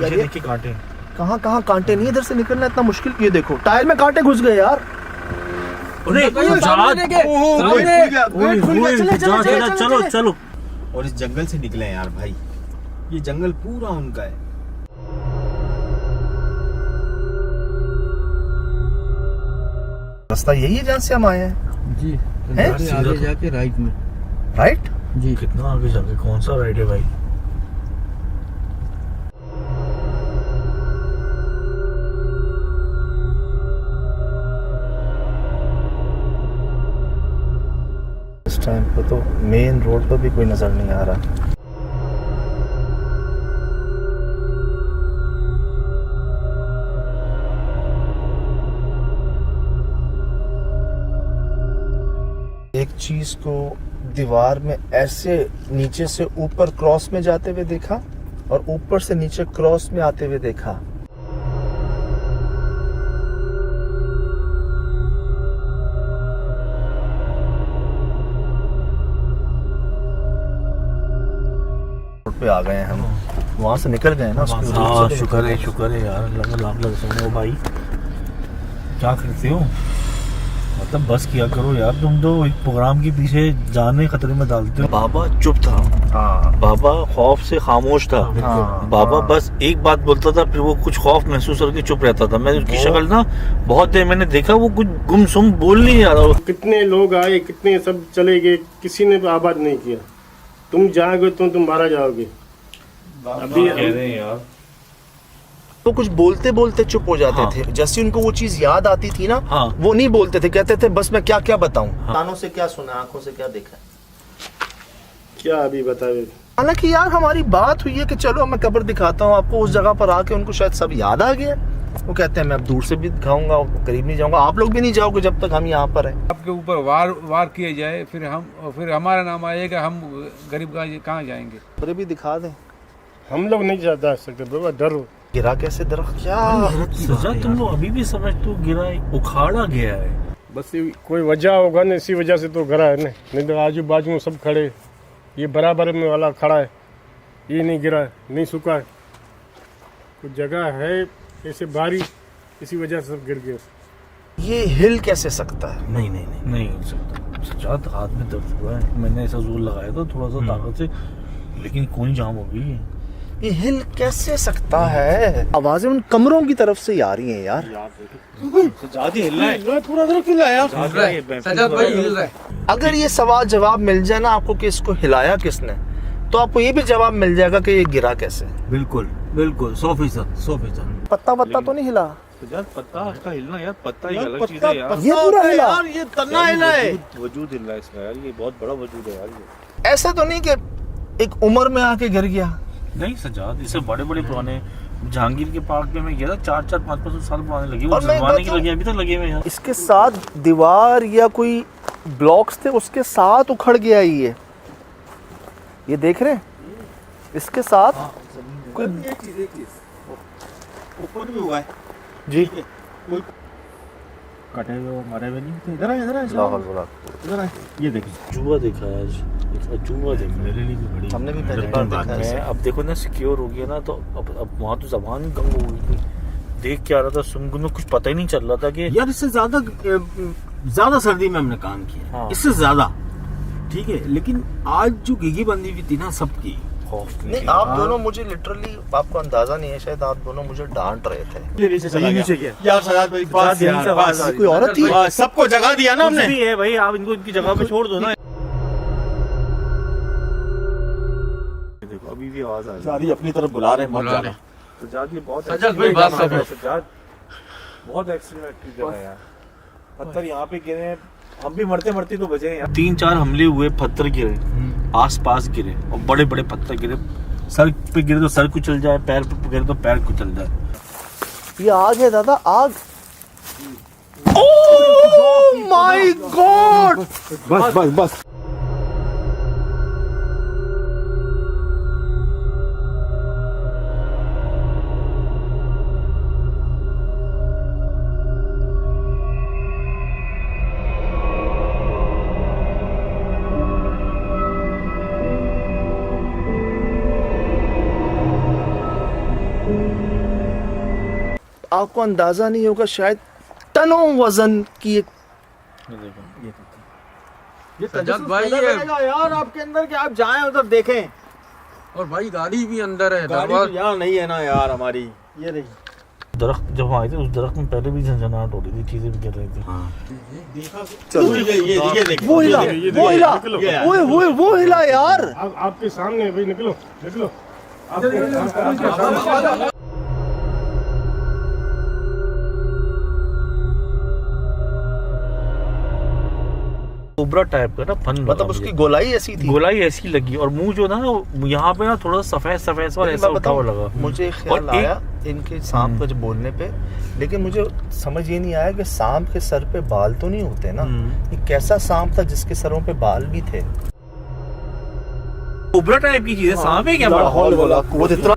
ये देखिए कांटे। कहाँ कहाँ कांटे नहीं, इधर से निकलना इतना मुश्किल। ये देखो टायर में कांटे घुस गए यार। चलो चलो। और इस जंगल से निकले हैं यार भाई, ये जंगल पूरा उनका है। रास्ता यही है जहाँ से हम आए हैं। जी है? आगे जाके राइट में। राइट? जी कितना आगे जाके कौन सा राइड है भाई? इस टाइम पर तो मेन रोड पर भी कोई नजर नहीं आ रहा। एक चीज को दीवार में ऐसे नीचे से ऊपर क्रॉस में जाते हुए देखा और ऊपर से नीचे क्रॉस में आते हुए देखा। पे आ गए हैं हम, वहाँ से निकल गए ना। हाँ शुक्र है यार, अल्लाह लाख लग ओ भाई। क्या करते हो, मतलब बस किया करो यार। तुम तो एक प्रोग्राम के पीछे जाने खतरे में डालते हो। बाबा चुप था। हाँ। बाबा खौफ से खामोश था। हाँ। बाबा बस एक बात बोलता था, फिर वो कुछ खौफ महसूस करके चुप रहता था। मैं उसकी शक्ल ना बहुत देर मैंने देखा, वो कुछ गुमसुम बोल नहीं आ रहा। कितने लोग आए, कितने सब चले गए, किसी ने आबाद नहीं किया। तुम जाओगे तो तुम मारा जाओगे। अभी कह रहे हैं यार, वो कुछ बोलते बोलते चुप हो जाते हाँ। थे। जैसे उनको वो चीज याद आती थी ना, हाँ। वो नहीं बोलते थे, कहते थे बस मैं क्या क्या बताऊं। कानों से क्या सुना, आंखों से क्या देखा। क्या अभी बताए। हालांकि यार हमारी बात हुई है कि चलो मैं कब्र दिखाता हूँ आपको। उस जगह पर आके उनको शायद सब याद आ गया। वो कहते हैं मैं अब दूर से भी दिखाऊंगा, करीब नहीं जाऊंगा। आप लोग भी नहीं जाओगे जब तक हम यहाँ पर हैं। आपके ऊपर वार किए जाए, फिर हमारा नाम आएगा, हम गरीब कहाँ जाएंगे। कब्र भी दिखा दें। हम लोग नहीं जा सकते बाबा, डर हो। गिरा कैसे दरख्त? क्या सजा तुम लोग अभी भी समझते हो गिरा है, उखाड़ा गया है। बस कोई वजह होगा ना, इसी वजह से तो गिरा है ना। नहीं तो आजू बाजू में सब खड़े, ये बराबर में वाला खड़ा है, ये नहीं गिरा है, नहीं सूखा है। कुछ जगह है ऐसे भारी, इसी वजह से सब गिर गए। ये हिल कैसे सकता है? नहीं हो सकता। सजाद हाथ में दर्द हुआ है, मैंने ऐसा जोर लगाया था थोड़ा सा ताकत से, लेकिन कोई जाम हो गई है। ये हिल कैसे सकता है? आवाजें उन कमरों की तरफ से ही आ रही हैं यार। सजाद हिल रहा है, पूरा दरख्त हिला यार। सजाद भाई हिल रहा है। अगर ये सवाल जवाब मिल जाए ना आपको कि इसको हिलाया किसने, तो आपको ये भी जवाब मिल जाएगा कि ये गिरा कैसे। बिल्कुल बिल्कुल 100%। पत्ता वत्ता तो नहीं हिला? यार पत्ता का हिलना यार, पत्ता एक यार अलग चीज है यार। ये पूरा हिला यार, ये तना हिला है। वजूद हिल रहा है इसका यार, ये बहुत बड़ा वजूद है यार ये। ऐसा तो नहीं कि एक उम्र में आके गिर गया। नहीं सजाद, इससे बड़े बड़े पुराने जहांगीर के पार्क में मैं गया था, 4-5 साल पुराने लगे, वो और मैं जलवाने की बताऊं- लगे, अभी तक लगे हुए हैं। इसके साथ दीवार या कोई ब्लॉक्स थे, उसके साथ उखड़ गया ये देख रहे हैं, इसके साथ कोई ऊपर भी हुआ है जी कटे हुए मरे हुए नहीं थे। इधर अल्लाह अल्लाह। इधर आए। ये देखिए जुआ देखा है आज, एक जुआ देखा मेरे लिए भी बड़ी। हमने भी पहली बार देखा है मैं ऐसे। अब देखो ना सिक्योर हो गया ना, तो अब वहाँ तो जबान ही गंग हो गई थी। देख के आ रहा था, सुन को कुछ पता ही नहीं चल रहा था कि यार इससे ज्यादा सर्दी में हमने काम किया, हाँ। इससे ज्यादा ठीक है। लेकिन आज जो गिगी बंदी हुई थी ना सबकी, खौफ नहीं, आप दोनों मुझे लिटरली, आपको अंदाजा नहीं है शायद, आप दोनों मुझे डांट रहे थे। नीचे गया यार। सजाद भाई बस यार, बस। कोई औरत थी? बस, सबको जगह दिया ना हमने। भी है भाई, आप इनको इनकी जगह पे छोड़ दो ना। देखो अभी भी आवाज आ रही है। सारी अपनी तरफ बुला रहे हैं, मत बुला जाना। रहे। सजाद ये बहुत सजाद भाई बात सब है। सजाद बहुत एक्सट्रीम जगह है यार। पत्थर यहाँ पे गिरे हैं, हम भी मरते मरते तो बचे हैं। 3-4 हमले हुए, पत्थर गिरे, आस-पास गिरे और बड़े बड़े पत्थर गिरे। सर पे गिरे तो सर कुचल जाए, पैर पे गिरे तो पैर कुचल जाए। ये आग है दादा, आग। Oh my God! बस बस बस। आपको अंदाजा नहीं होगा शायद टनों वजन की एक ये सजाद भाई पैदा ये- करेगा यार आपके अंदर कि आप जाएं उधर देखें। और भाई गाड़ी भी अंदर है, गाड़ी दरवाजा तो यहाँ नहीं है ना यार हमारी, ये नहीं। दरख्त जब आए थे, उस दरख्त में पहले भी झंझनाहट हो रही थी, चीजें भी गिर रही थी। चलो ये देखो, वो हिला, वो हिला, ये वो हिला यार। आपके सामने भाई, निकलो निकलो। कोबरा टाइप का ना फन, मतलब उसकी गोलाई ऐसी थी। गोलाई ऐसी लगी और मुंह जो था ना यहाँ पे ना थोड़ा सफेद सफेद और लेकिन ऐसा मैं उठा हुआ बताऊं, लगा। मुझे ख्याल और एक- आया इनके सांप को जब बोलने पे, लेकिन मुझे समझ ये नहीं आया कि सांप के सर पे बाल तो नहीं होते ना। ये कैसा सांप था जिसके सरों पे बाल भी थे? कोबरा टाइप की चीज है, सांप है क्या बड़ा? लाहौल वाला कुव्वत, इतना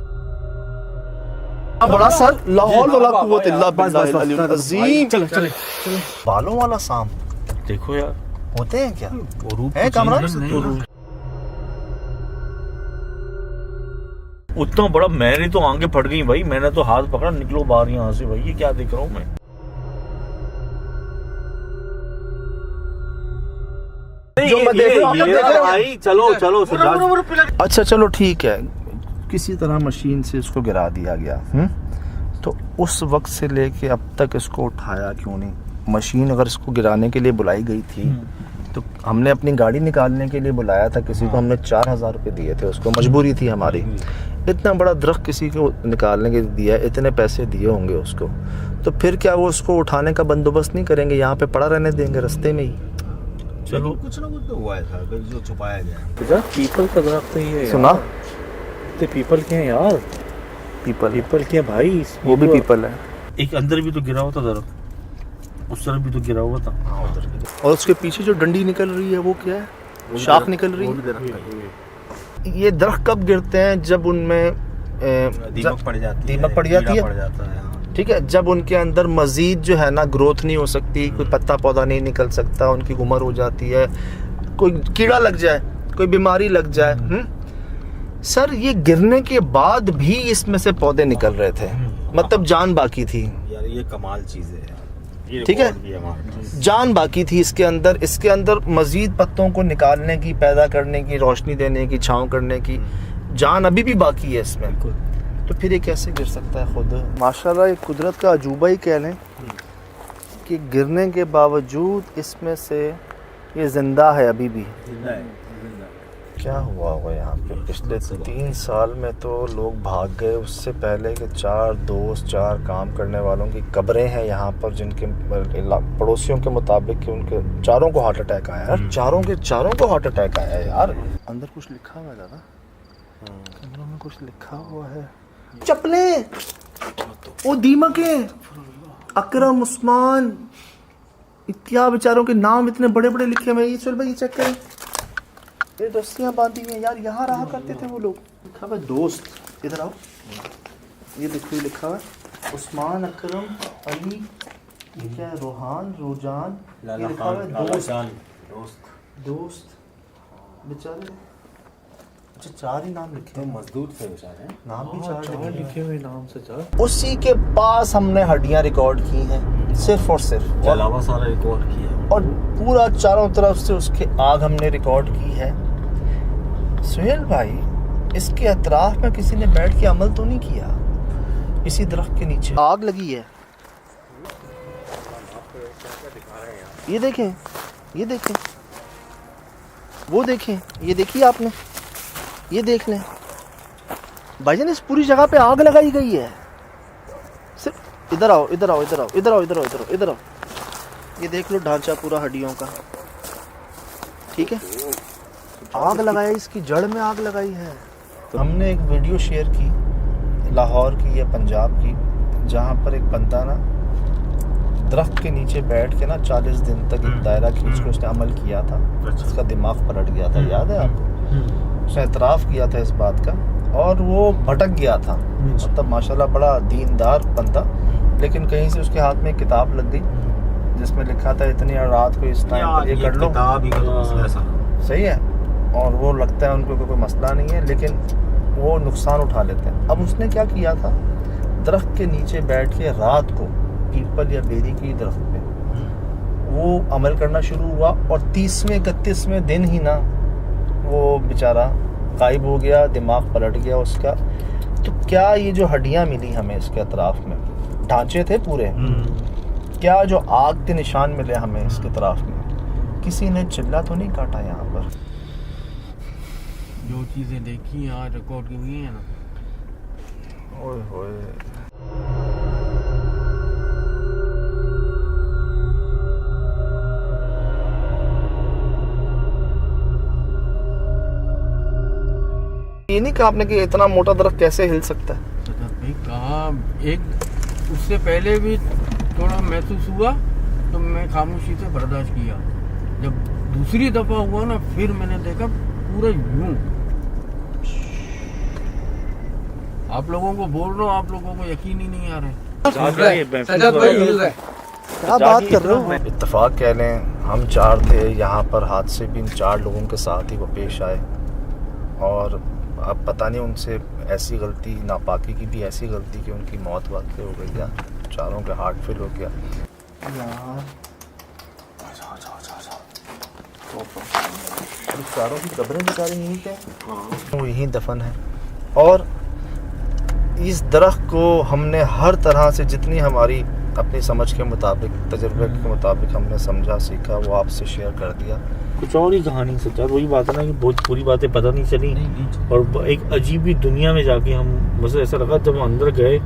बड़ा सर, लाहौल वाला कुव्वत इल्ला बिल्लाह अज़ीम। चलो चले। बालों वाला सांप देखो यार, होते हैं क्या? वो रूप है तो कामरान? चेंज नहीं हुआ। उतना बड़ा, मैंने तो आंखें फट गई भाई, मैंने तो हाथ पकड़ा, निकलो बाहर यहाँ से भाई, ये क्या देख रहा हूँ मैं। जो मैं देख रहा हूँ, आप देख रहे हो? भाई चलो चलो सजाद। अच्छा चलो ठीक है, किसी तरह मशीन से इसको गिरा दिया गया। तो उस वक्त से लेके अब तक इसको उठाया क्यों नहीं? मशीन अगर इसको गिराने के लिए बुलाई गई थी तो हमने अपनी गाड़ी निकालने के लिए बुलाया था किसी को, हमने 4000 रुपये दिए थे उसको, मजबूरी थी हमारी। इतना बड़ा दरख्त किसी को निकालने के दिया, इतने पैसे दिए होंगे उसको, तो फिर क्या वो उसको उठाने का बंदोबस्त नहीं करेंगे? यहाँ पे पड़ा रहने देंगे रास्ते में ही? चलो कुछ ना कुछ तो हुआ था जो छुपाया गया। पीपल का दरख्त है ये, सुना? पीपल के हैं यार, पीपल के हैं भाई, वो भी पीपल है। एक अंदर भी तो गिरा हुआ था दरख्त, उस तरफ भी तो गिरा हुआ था। और उसके पीछे जो डंडी निकल रही है वो क्या है? शाख निकल रही है। ये दरख्त कब गिरते हैं? जब उनमें दीमक पड़ जाती है, दीमक पड़ जाती कीड़ा है। पड़ जाता है, हाँ। ठीक है, जब उनके अंदर मजीद जो है ना ग्रोथ नहीं हो सकती, कोई पत्ता पौधा नहीं निकल सकता, उनकी उम्र हो जाती है, कोई कीड़ा लग जाए, कोई बीमारी लग जाए। सर ये गिरने के बाद भी इसमें से पौधे निकल रहे थे, मतलब जान बाकी थी। यार ये कमाल चीज है यार, ये ठीक है? रिकॉर्ड भी हमारे पास। जान बाकी थी इसके अंदर मजीद पत्तों को निकालने की, पैदा करने की, रोशनी देने की, छांव करने की। जान अभी भी बाकी है इसमें, तो फिर ये कैसे गिर सकता है खुद? माशाल्लाह ये कुदरत का अजूबा ही कह लें कि गिरने के बावजूद इसमें से ये ज़िंदा है अभी भी। क्या हुआ होगा यहाँ पे? पिछले 3 साल में तो लोग भाग गए, उससे पहले के 4 दोस्त 4 काम करने वालों की कब्रें हैं यहाँ पर, जिनके पड़ोसियों के मुताबिक कि उनके चारों को हार्ट अटैक आया यार, चारों के चारों को हार्ट अटैक आया यार। अंदर कुछ लिखा हुआ है दादा, कमरों में कुछ लिखा हुआ है। चप्पलें, वो दीमके, अकरम, उस्मान, इत्या बेचारों के नाम इतने बड़े बड़े लिखे हुए। ये चल भाई ये चेक करें, ये रस्सियाँ बांधी हुई हैं यार, यहाँ रहा करते थे वो लोग। लिखा हुआ है दोस्त, इधर आओ, ये देखो ये लिखा हुआ है उस्मान, अकरम, अली, ये क्या है, रोहान, रोजान, ये लिखा हुआ है दोस्त बेचारे। अच्छा 4 ही नाम लिखे, तो मजदूर थे बेचारे, नाम भी 4 लिखे हुए, नाम से 4। उसी के पास हमने हड्डियाँ रिकॉर्ड की हैं, सिर्फ और सिर्फ, अलावा सारा रिकॉर्ड किया, और पूरा चारों तरफ से उसके आग हमने रिकॉर्ड की है। सुहेल भाई, इसके अतराफ में किसी ने बैठ के अमल तो नहीं किया? इसी दरख्त के नीचे आग लगी है, ये देखें, ये देखें, वो देखें, ये देखिए आपने, ये देख लें भाईजान, इस पूरी जगह पे आग लगाई गई है। सिर्फ इधर आओ, इधर आओ, इधर आओ, इधर आओ, इधर आओ, इधर आओ, इधर आओ, ये देख लो ढांचा पूरा हड्डियों का, ठीक है। आग लगाई, इसकी जड़ में आग लगाई है। तो हमने एक वीडियो शेयर की लाहौर की या पंजाब की, जहाँ पर एक बंदा ना दरख्त के नीचे बैठ के ना 40 दिन तक एक दायरा खींच के उसने अमल किया था। उसका दिमाग पलट गया था, याद है आपको? उसने एतराफ़ किया था इस बात का, और वो भटक गया था। मतलब माशाल्लाह बड़ा दीनदार बंदा, लेकिन कहीं से उसके हाथ में एक किताब लग गई जिसमें लिखा था इतनी रात को इस टाइम पर ये कर लो, सही है। और वो लगता है उनको कोई मसला नहीं है, लेकिन वो नुकसान उठा लेते हैं। अब उसने क्या किया था, दरख्त के नीचे बैठ के रात को पीपल या बेरी की दरख्त पे वो अमल करना शुरू हुआ, और 30वें 31वें दिन ही ना वो बेचारा गायब हो गया, दिमाग पलट गया उसका। तो क्या ये जो हड्डियाँ मिली हमें इसके अतराफ में, ढांचे थे पूरे, क्या जो आग के निशान मिले हमें इसके अतराफ में, किसी ने चिल्ला तो नहीं काटा यहाँ पर? जो चीजें देखी यहाँ रिकॉर्ड की हुई है ना, ओए होए। ये नहीं कहा आपने कि इतना मोटा दरख्त कैसे हिल सकता है? तो भाई कहा, एक उससे पहले भी थोड़ा महसूस हुआ तो मैं खामोशी से बर्दाश्त किया। जब दूसरी दफा हुआ ना, फिर मैंने देखा पूरा यूं। आप लोगों को बोल रहा हूँ, आप लोगों को यकीन ही नहीं आ रहा है। क्या बात कर रहे हो? इत्तेफाक कह लें, हम 4 थे यहाँ पर, हादसे भी इन 4 लोगों के साथ ही वो पेश आए, और अब पता नहीं उनसे ऐसी गलती, नापाकी की भी ऐसी गलती कि उनकी मौत वाक़ई हो गई, या चारों के हार्ट फेल हो गया यार। चारों की कब्रें बेचारे यहीं पे, वो यहीं दफन है। और इस दरख्त को हमने हर तरह से, जितनी हमारी अपनी समझ के मुताबिक, तजुर्बे के मुताबिक हमने समझा सीखा, वो आपसे शेयर कर दिया। कुछ और ही कहानी सच्चा, वही बात है ना कि बहुत पूरी बातें पता नहीं चली, और एक अजीब ही दुनिया में जाके हम, मुझे ऐसा लगा जब हम अंदर गए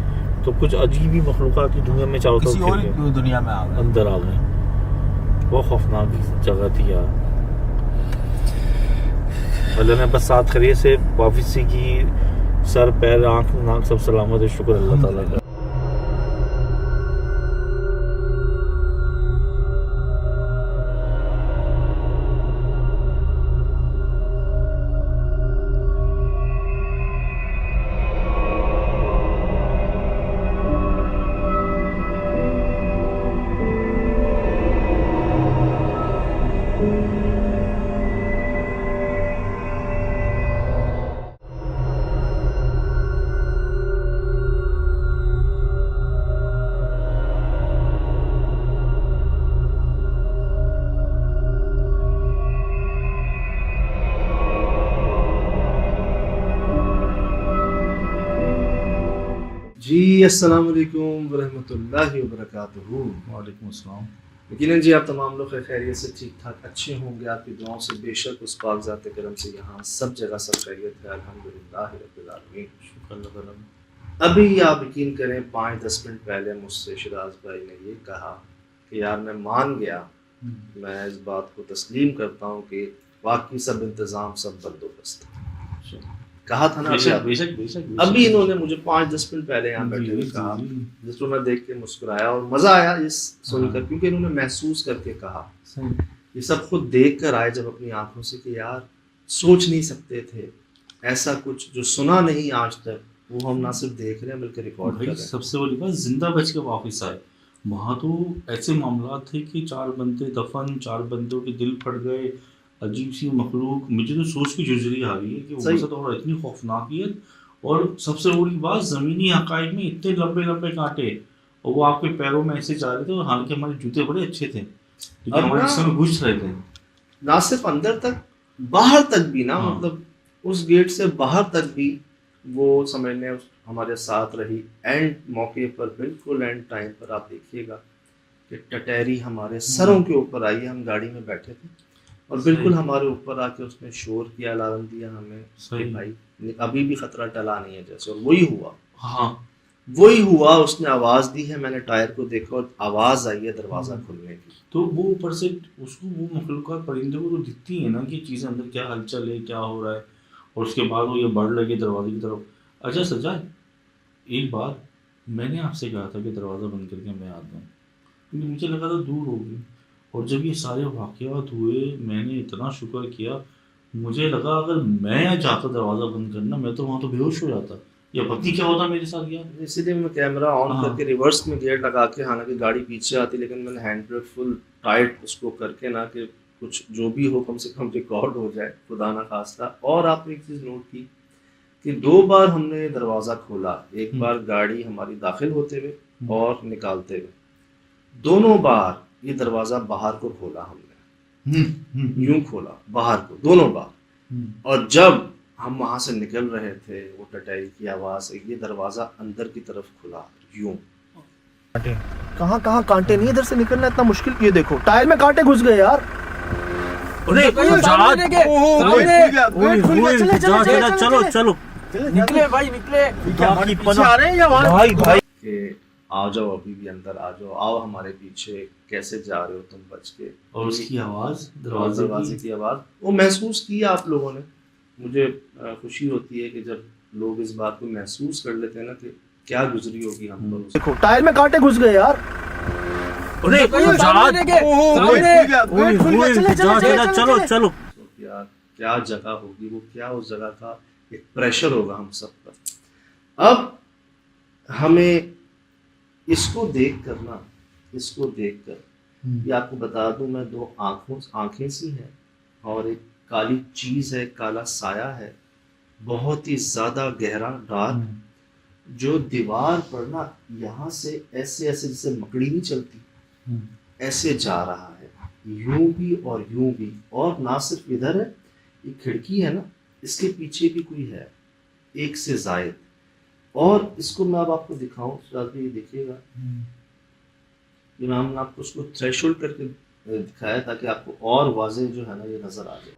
तो कुछ अजीब ही मखलूक़ात की दुनिया में चारों तरफ दुनिया में आ गए, अंदर आ गए। बहुत खौफनाक जगह थी यार। अल्लाह ने बस 7 खरीद से वापसी की, सर पैर आँख नाक सब सलामत है, शुक्र अल्लाह ताला का। अस्सलाम वालेकुम वरहमतुल्लाहि वबरकातुहू। वालेकुम अस्सलाम। यकीनन जी आप तमाम लोग खैरियत से ठीक ठाक अच्छे होंगे, आपकी दुआओं से बेशक उस पाक ज़ात करम से यहाँ सब जगह सब खैरियत है, अल्हम्दुलिल्लाह रब्बिल आलमीन। शुक्र अल्लाह का। अभी आप यकीन करें 5-10 मिनट पहले मुझसे शिराज भाई ने ये कहा कि यार मैं मान गया, मैं इस बात को तस्लीम करता हूँ कि वाकई सब इंतज़ाम सब बंदोबस्त कहा था ना। बेशक बेशक बेशक। अभी इन्होंने मुझे 5-10 मिनट पहले यहाँ बैठे हुए कहा, जिसको मैं देख के मुस्कुराया और मज़ा आया इस सुनकर, क्योंकि इन्होंने महसूस करके कहा। ये सब खुद देख कर आए जब अपनी आंखों से कि यार सोच नहीं सकते थे ऐसा कुछ जो सुना नहीं आज तक, वो हम ना सिर्फ देख रहे हैं बल्कि रिकॉर्ड कर रहे हैं। सबसे बड़ी बात जिंदा बच के वापस आए। वहाँ तो ऐसे मामला थे कि 4 बंदे दफन, 4 बंदों के दिल फट गए, अजीब सी मखलूक। मुझे तो सोच के जुजरी आ रही है कि वो सब और इतनी खौफनाकियत, और सबसे बड़ी बात ज़मीनी हक़ाइक़ में इतने लंबे लंबे कांटे, और वो आपके पैरों में ऐसे जा रहे थे, और हालांकि हमारे जूते बड़े अच्छे थे लेकिन हमारे हिस्से में घुस रहे थे। ना सिर्फ अंदर तक, बाहर तक भी ना, हाँ। मतलब उस गेट से बाहर तक भी वो समझ लें हमारे साथ रही। एंड मौके पर, बिल्कुल एंड टाइम पर आप देखिएगा कि टटैरी हमारे सरों के ऊपर आई है। हम गाड़ी में बैठे थे और बिल्कुल हमारे ऊपर आके उसने शोर किया, अलार्म दिया हमें कि भाई अभी भी खतरा टला नहीं है जैसे। और वही हुआ, हाँ वही हुआ, उसने आवाज़ दी है, मैंने टायर को देखा और आवाज़ आई है दरवाज़ा खुलने की। तो वो ऊपर से उसको, वो मखलूक़ात परिंदे को तो दिखती है ना कि चीज़ें अंदर क्या हलचल है, क्या हो रहा है, और उसके बाद वो ये बढ़ लगे दरवाजे की तरफ। अच्छा सजा, एक बार मैंने आपसे कहा था कि दरवाज़ा बंद करके मैं आता हूँ, क्योंकि मुझे लगा था दूर होगी, और जब ये सारे वाक़यात हुए मैंने इतना शुक्र किया। मुझे लगा अगर मैं जाता दरवाज़ा बंद करना, मैं तो वहाँ तो बेहोश हो जाता, या पत्नी क्या होता मेरे साथ यार। इसीलिए मैं कैमरा ऑन करके रिवर्स में गियर लगा के, हालांकि गाड़ी पीछे आती, लेकिन मैंने हैंड ब्रेक फुल टाइट उसको करके ना, कि कुछ जो भी हो कम से कम रिकॉर्ड हो जाए, खुदा ना खास्ता। और आपने एक चीज़ नोट की कि 2 बार हमने दरवाज़ा खोला, एक बार गाड़ी हमारी दाखिल होते हुए और निकालते हुए, दोनों बार ये दरवाज़ा बाहर को खोला हमने, यूं खोला बाहर को, दोनों बार। और जब हम वहां से निकल रहे थे, वो टटाई की आवाज़ से ये दरवाज़ा अंदर की तरफ खुला, यूं। कहाँ कहाँ कांटे नहीं, इधर से निकलना इतना मुश्किल। ये देखो टायर में कांटे घुस गए यार। चलो चलो निकले भाई, निकले। भाई भाई कि आ जाओ, अभी भी अंदर आ जाओ, आओ हमारे पीछे, कैसे जा रहे हो तुम बच के। और उसकी आवाज़, दरवाजे की आवाज़ वो महसूस की आप लोगों ने। मुझे खुशी होती है कि जब लोग इस बात को महसूस कर लेते हैं ना कि क्या गुजरी होगी हम पर। देखो टायर में कांटे घुस गए यार। चलो चलो यार क्या जगह होगी वो, क्या उस जगह का एक प्रेशर होगा हम सब पर। अब हमें इसको देख कर ना, इसको देख कर ये आपको बता दूं, मैं 2 आंखें सी हैं और एक काली चीज़ है, काला साया है, बहुत ही ज़्यादा गहरा डार्क, जो दीवार पर ना यहाँ से ऐसे ऐसे जैसे मकड़ी नहीं चलती, ऐसे जा रहा है, यूं भी और यूं भी। और ना सिर्फ इधर है, ये खिड़की है ना, इसके पीछे भी कोई है, एक से जायद। और इसको मैं अब आपको दिखाऊं, ये देखिएगा, ये हमने आपको उसको थ्रेशोल्ड करके दिखाया ताकि आपको और वाज़ेह जो है ना ये नज़र आ जाए।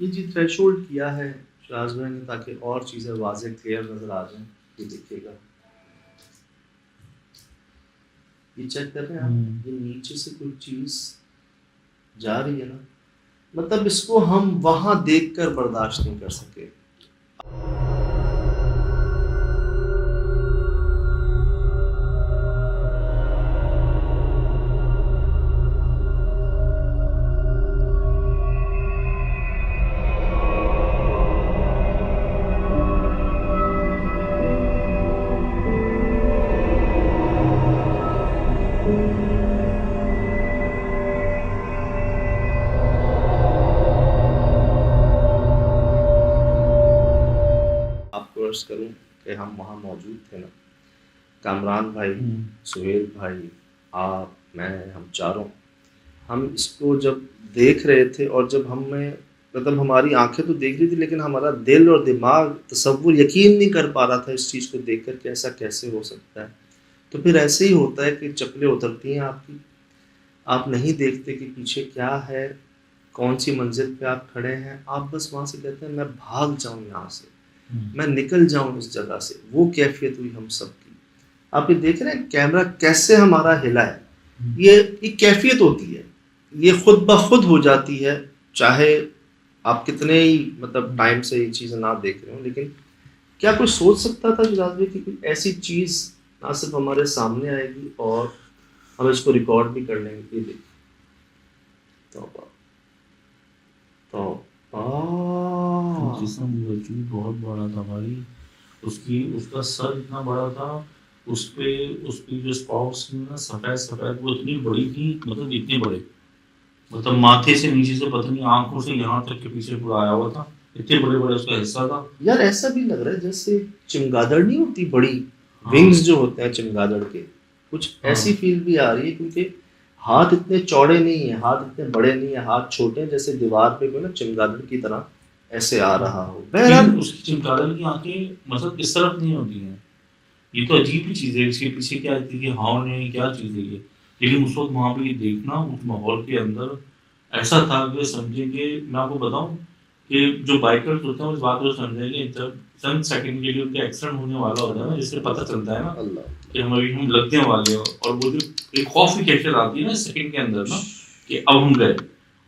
ये जी थ्रेशोल्ड किया है शाहज भाई ने ताकि और चीज़ें वाज़ेह क्लियर नज़र आ जाएं। ये देखिएगा, ये चेक कर रहे हैं आप, ये नीचे से कोई चीज़ जा रही है ना, मतलब इसको हम वहाँ देखकर बर्दाश्त नहीं कर सके। अर्ज़ करूं कि हम वहाँ मौजूद थे ना, कामरान भाई, सुहेल भाई, आप, मैं, हम चारों, हम इसको जब देख रहे थे और जब हमें मतलब हमारी आंखें तो देख रही थी लेकिन हमारा दिल और दिमाग तसव्वुर यकीन नहीं कर पा रहा था इस चीज़ को देखकर कि ऐसा कैसे हो सकता है। तो फिर ऐसे ही होता है कि चप्पलें उतरती हैं आपकी, आप नहीं देखते कि पीछे क्या है, कौन सी मंजिल पे आप खड़े हैं, आप बस वहाँ से कहते हैं मैं भाग जाऊँ यहाँ से, मैं निकल जाऊँ इस जगह से। वो कैफियत हुई हम सब की। आप ये देख रहे हैं कैमरा कैसे हमारा हिला है, ये एक कैफियत होती है, ये खुद ब खुद हो जाती है, चाहे आप कितने ही मतलब टाइम से ये चीज़ें ना देख रहे हो। लेकिन क्या कोई सोच सकता था जुनाद भाई कि कोई ऐसी चीज़ ना सिर्फ हमारे सामने आएगी और हम इसको रिकॉर्ड भी कर लेंगे। ये देखिए जिसम वजूद बहुत बड़ा था भाई, उसका सर इतना बड़ा था, उसकी जो स्पॉट्स ना सफ़ेद वो इतनी बड़ी थी, मतलब इतने बड़े, मतलब माथे से नीचे से पता नहीं आंखों से यहाँ तक के पीछे पूरा आया हुआ था, इतने बड़े बड़े उसका हिस्सा था। यार ऐसा भी लग रहा है जैसे चमगादड़ नहीं होती बड़ी, विंग्स जो होते हैं चमगादड़ के, कुछ ऐसी फील भी आ रही है, क्योंकि हाथ इतने चौड़े नहीं है, हाथ इतने बड़े नहीं है, हाथ छोटे हैं, जैसे दीवार पे कोई ना चमगादड़ की तरह ऐसे आ रहा हो। बहरहाल उसकी चमगादड़ की आंखें मतलब इस तरफ नहीं होती हैं, ये तो अजीब ही चीज़ है। इसके पीछे क्या थी कि हाँ ने क्या चीज़ है ये, लेकिन उस वक्त वहाँ पे ये देखना उस माहौल के अंदर ऐसा था कि समझेंगे, मैं आपको बताऊं कि जो बाइकर्स होते हैं उस बात को समझेंगे जब चंद सेकंड के लिए उनका एक्सीडेंट होने वाला होता है ना, जिससे पता चलता है ना कि हम लगने वाले हो, और वो जो एक खौफ की कैफियत आती है ना सेकंड के अंदर ना कि अब हम गए,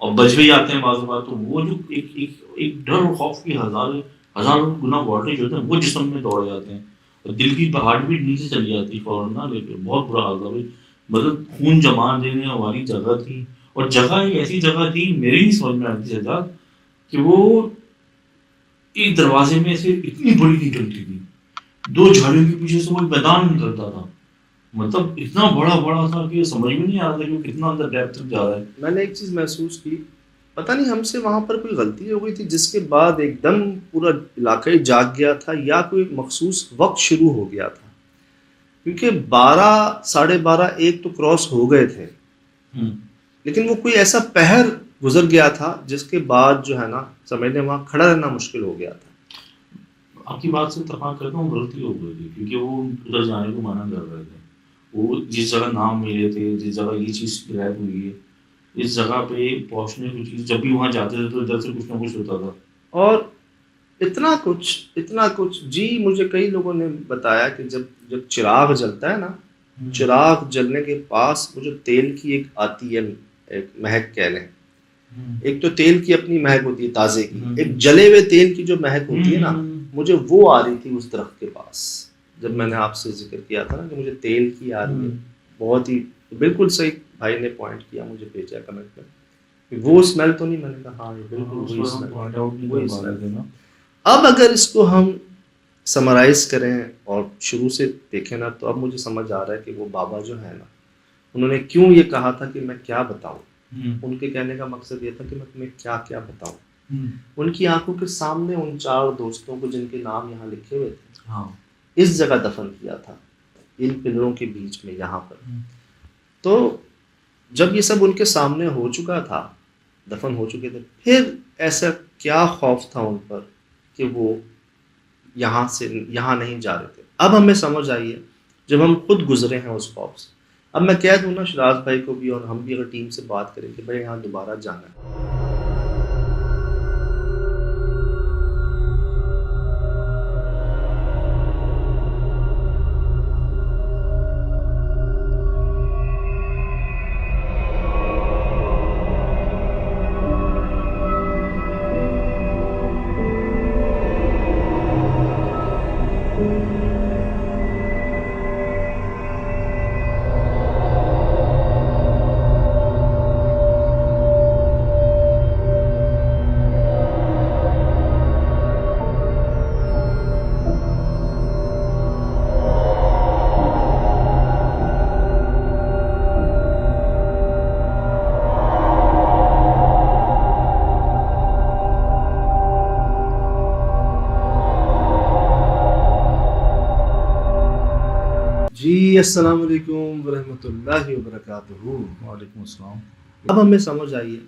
और बच भी जाते हैं बाज़ बार, तो वो जो एक डर और खौफ की हज़ारों गुना वोल्टेज होते हैं वो जिस्म में दौड़ जाते हैं, और दिल की हार्ट बीट नीचे चली जाती है फौरन ना। लेकिन बहुत बुरा हाल था भाई, मतलब खून जमा देने वाली जगह थी, और जगह एक ऐसी जगह थी मेरी नहीं समझ में आती सजा कि वो एक दरवाजे में से इतनी बड़ी निकलती थी, 2 झाड़ियों के पीछे से वो मैदान निकलता था, मतलब इतना बड़ा था कि समझ में नहीं आ रहा था कि कितना अंदर डेप्थ तक जा रहा है। मैंने एक चीज़ महसूस की, पता नहीं हमसे वहाँ पर कोई गलती हो गई थी जिसके बाद एकदम पूरा इलाका ही जाग गया था, या कोई मखसूस वक्त शुरू हो गया था, क्योंकि 12, 12:30, 1 तो क्रॉस हो गए थे, लेकिन वो कोई ऐसा पहर गुजर गया था जिसके बाद जो है ना समझने वहाँ खड़ा रहना मुश्किल हो गया था। आपकी बात से इत्तेफाक करता हूँ, गलती हो गई थी, क्योंकि वो उधर जाने को मना कर रहे थे। वो जिस जगह नाम मिले थे, जिस जगह ये चीज़ गायब हुई है, इस जगह पे पहुँचने की चीज़, जब भी वहाँ जाते थे तो इधर से कुछ ना कुछ होता था, और इतना कुछ जी। मुझे कई लोगों ने बताया कि जब चिराग जलता है ना, चिराग जलने के पास वो जो तेल की एक आती है, एक महक कह लें, एक तो तेल की अपनी महक होती है ताज़े की, एक जले हुए तेल की जो महक होती है ना, मुझे वो आ रही थी उस दरख्त के पास, जब मैंने आपसे जिक्र किया था ना कि मुझे तेल की आ रही है। बहुत ही बिल्कुल सही भाई ने पॉइंट किया, मुझे भेजा कमेंट में, वो स्मेल तो नहीं, मैंने कहा हाँ ये बिल्कुल वही स्मेल। अब अगर इसको हम समराइज करें और शुरू से देखें ना, तो अब मुझे समझ आ रहा है कि वो बाबा जो है ना, उन्होंने क्यों ये कहा था कि मैं क्या बताऊं। उनके कहने का मकसद ये था कि मैं तुम्हें क्या क्या बताऊं। उनकी आंखों के सामने उन 4 दोस्तों को जिनके नाम यहाँ लिखे हुए थे, हाँ, इस जगह दफन किया था, इन पिलरों के बीच में यहाँ पर। तो जब ये सब उनके सामने हो चुका था, दफन हो चुके थे, फिर ऐसा क्या खौफ था उन पर कि वो यहाँ नहीं जा रहे थे। अब हमें समझ आई है जब हम खुद गुजरे हैं उस खौफ से। अब मैं कह दूँ ना शराज भाई को भी, और हम भी अगर टीम से बात करें कि भाई यहाँ दोबारा जाना है, जी अस्सलाम वालेकुम वरहमतुल्लाहि वबरकातुहू। वालेकुम अस्सलाम। अब हमें समझ आई है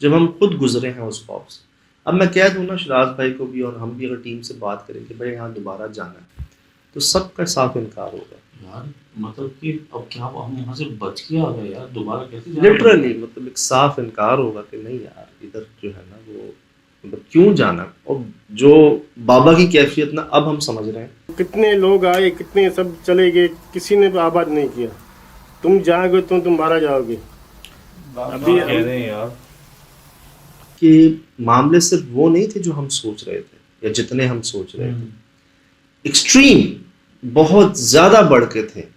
जब हम खुद गुजरे हैं उस खौफ से। अब मैं कह दूँ ना शराज भाई को भी और हम भी अगर टीम से बात करें कि भाई यहाँ दोबारा जाना है तो सबका साफ इनकार होगा यार मतलब कि अब क्या हम वहाँ से बच के आ गए यार, दोबारा कैसे जाना? लिटरली, मतलब एक साफ इनकार होगा कि नहीं यार इधर जो है ना वो मतलब क्यों जाना। और जो बाबा की कैफियत ना अब हम समझ रहे हैं। कितने लोग आए, कितने सब चले गए, किसी ने आबाद नहीं किया। तुम जाओगे तो तुम मारा जाओगे। अभी कह रहे हैं यार कि मामले सिर्फ वो नहीं थे जो हम सोच रहे थे या जितने हम सोच रहे थे, एक्सट्रीम बहुत ज्यादा बढ़ के थे।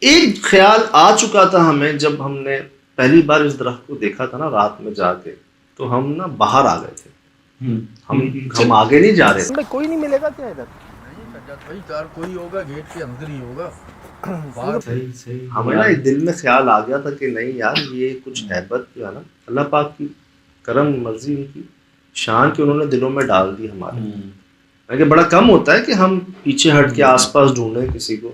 एक ख्याल आ चुका था हमें जब हमने पहली बार इस दरख्त को देखा था ना रात में जाके, तो हम ना बाहर आ गए थे। हम आगे नहीं जा रहे थे। कोई नहीं मिलेगा क्या इधर? भाई कार कोई होगा गेट के अंदर ही होगा। सही हमें ना एक दिल में ख्याल आ गया था कि नहीं यार ये कुछ हैबत जो है ना अल्लाह पाक की करम मर्जी उनकी शान की उन्होंने दिलों में डाल दी हमारे। कि बड़ा कम होता है कि हम पीछे हट के आसपास ढूंढें किसी को।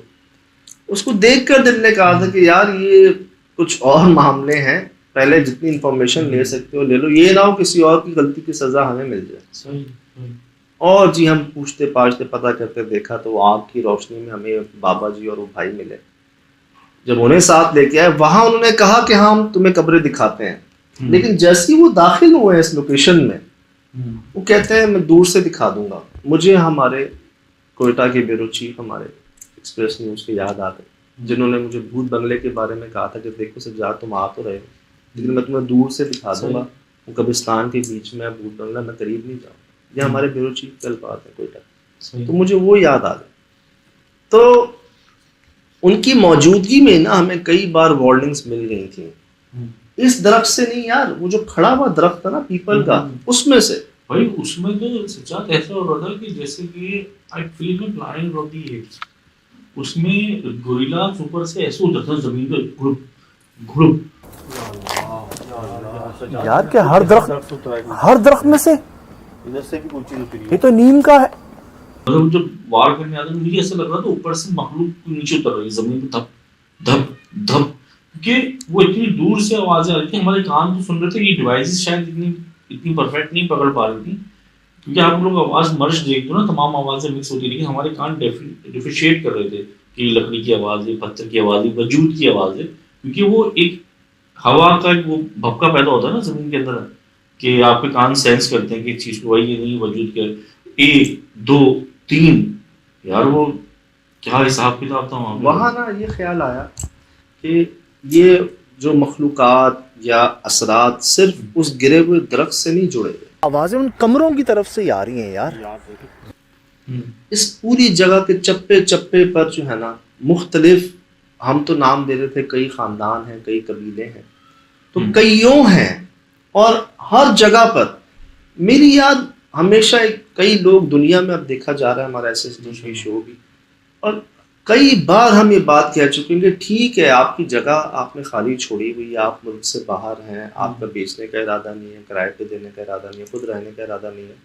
उसको देख कर दिल ने कहा था कि यार ये कुछ और मामले हैं, पहले जितनी इंफॉर्मेशन ले सकते हो ले लो, ये ना हो किसी और की गलती की सजा हमें मिल जाए। और जी हम पूछते पाछते पता करते देखा तो आग की रोशनी में हमें बाबा जी और वो भाई मिले। जब उन्हें साथ लेके आए वहां उन्होंने कहा कि हाँ हम तुम्हें कब्रें दिखाते हैं, लेकिन जैसे ही वो दाखिल हुए इस लोकेशन में वो कहते हैं मैं दूर से दिखा दूंगा। मुझे हमारे कोयटा के ब्यूरो चीफ हमारे एक्सप्रेस न्यूज़ के याद आ गए, जिन्होंने मुझे भूत बंगले के बारे में कहा था कि देखो सज्जाद तुम आ तो रहे हो लेकिन मैं तुम्हें दूर से दिखा दूंगा, वो कब्रिस्तान के बीच में भूत बंगला मैं करीब नहीं जाऊँ। ये हमारे ब्यूरो चीफ के अल्फाज हैं कोयटा। तो मुझे वो याद आ गए। तो उनकी मौजूदगी में ना हमें कई बार वार्निंग्स मिल गई थी। इस दरख्त से नहीं यार, वो जो खड़ा हुआ दरख्त था ना पीपल का, उसमें से भाई उसमें तो सच्चात ऐसा हो रहा था कि जैसे कि आई फील में फ्लाइंग फ्रॉम द एज, उसमें गोरिल्ला ऊपर से ऐसे उतरता था जमीन पे घुड़ुप घुड़ुप। यार क्या हर दरख्त में से इधर से भी कोई चीज उतरी ये तो नीम का है। मतलब जब वार करने आता मुझे ऐसा लग रहा था ऊपर से मखलूक नीचे उतर रही जमीन पे धप धप धप, क्योंकि वो इतनी दूर से आवाजें आ रही थी, हमारे कान तो सुन रहे थे। ये डिवाइसेस शायद इतनी परफेक्ट नहीं पकड़ पा रही थी, क्योंकि आप लोग आवाज मर्ज देखते हो ना, तमाम आवाजें मिक्स होती, लेकिन हमारे कान डिफरेंशिएट कर रहे थे कि लकड़ी की आवाज है, पत्थर की आवाज है, वजूद की आवाज है, क्योंकि वो एक हवा का वो भपका पैदा होता है ना जमीन के अंदर कि आपके कान सेंस करते हैं कि इस चीज को भाई ये नहीं वजूद के 1 2 3 यार वो क्या हिसाब किताब था वहाँ ना ये ख्याल आया कि ये जो मखलूकात या असरात सिर्फ उस गिरे हुए दरख्त से नहीं जुड़े हुए, आवाजें उन कमरों की तरफ से आ रही हैं यार। इस पूरी जगह के चप्पे चप्पे पर जो है ना मुख्तलिफ, हम तो नाम दे रहे थे, कई खानदान हैं, कई कबीले हैं, तो कईयों हैं। और हर जगह पर मेरी याद हमेशा कई लोग दुनिया में अब देखा जा रहा है हमारा SSD शो भी, और कई बार हम ये बात कह चुके हैं कि ठीक है आपकी जगह आपने खाली छोड़ी हुई, आप मुल्क से बाहर हैं, आपका बेचने का इरादा नहीं है, किराए पे देने का इरादा नहीं है, खुद रहने का इरादा नहीं है,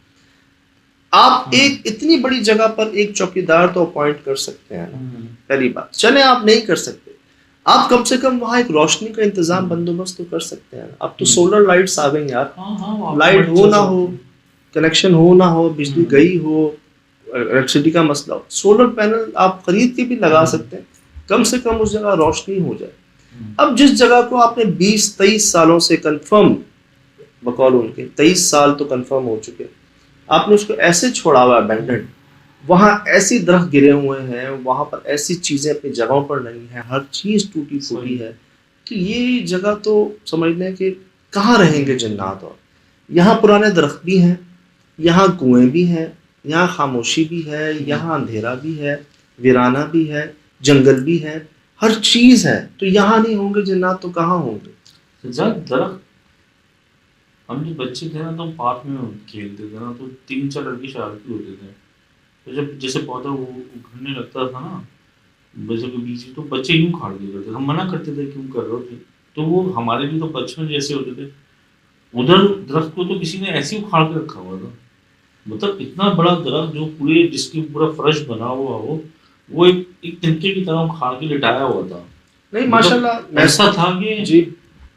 आप एक इतनी बड़ी जगह पर एक चौकीदार तो अपॉइंट कर सकते हैं ना। पहली बात चले आप नहीं कर सकते, आप कम से कम वहाँ एक रोशनी का इंतजाम बंदोबस्त तो कर सकते हैं। अब तो सोलर लाइट्स आ गई यार, लाइट हो ना हो, कनेक्शन हो ना हो, बिजली गई हो, इलेक्ट्रिसिटी का मसला हो, सोलर पैनल आप खरीद के भी लगा सकते हैं, कम से कम उस जगह रोशनी हो जाए। अब जिस जगह को आपने 20-23 सालों से कंफर्म, बकौल उनके 23 साल तो कंफर्म हो चुके, आपने उसको ऐसे छोड़ा हुआ अबैंडन्ड, वहाँ ऐसी दरख्त गिरे हुए हैं, वहाँ पर ऐसी चीज़ें अपनी जगहों पर नहीं है, हर चीज़ टूटी फूटी है, कि ये जगह तो समझ लें कि कहाँ रहेंगे जन्नात। और यहाँ पुराने दरख्त भी हैं, यहाँ कुएँ भी हैं, यहाँ खामोशी भी है, यहाँ अंधेरा भी है, वीराना भी है, जंगल भी है, हर चीज़ है। तो यहाँ नहीं होंगे जन्नात तो कहाँ होंगे? दरख्त हम जब बच्चे थे ना तो हम पार्क में खेलते थे ना, तो 3-4 लड़के शरारती होते थे, तो जब जैसे पौधा वो उखड़ने लगता था ना बच्चों के बीच में, तो बच्चे यूँ उखाड़ दिया करते थे, हम मना करते थे क्यों कर रहे हो, तो वो हमारे भी तो बचपन जैसे होते थे। उधर दरख्त को तो किसी ने ऐसे ही उखाड़ के रखा हुआ था, मतलब इतना बड़ा दरख्त जो पूरे जिसकी पूरा फर्श बना हुआ हो, वो एक तिनके की तरह खा के लिटाया हुआ था। नहीं माशाल्लाह मतलब ऐसा था जी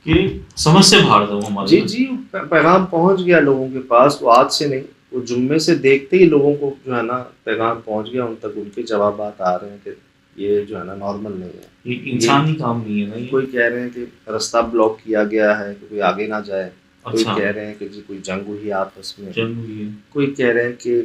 कि समझ से बाहर था वो हमारे जी जी पैगाम पहुंच गया लोगों के पास। वो आज से नहीं, वो जुम्मे से देखते ही लोगों को जो है ना पैगाम पहुंच गया उन तक। उनके जवाब आ रहे हैं कि ये जो है ना नॉर्मल नहीं है, ये इंसानी काम नहीं है ना ये। कोई कह रहे हैं कि रास्ता ब्लॉक किया गया है कि कोई आगे ना जाए, कोई अच्छा। कह रहे हैं कि जी कोई जंग हुई आपस में, जंग हुई है। कोई कह रहे हैं कि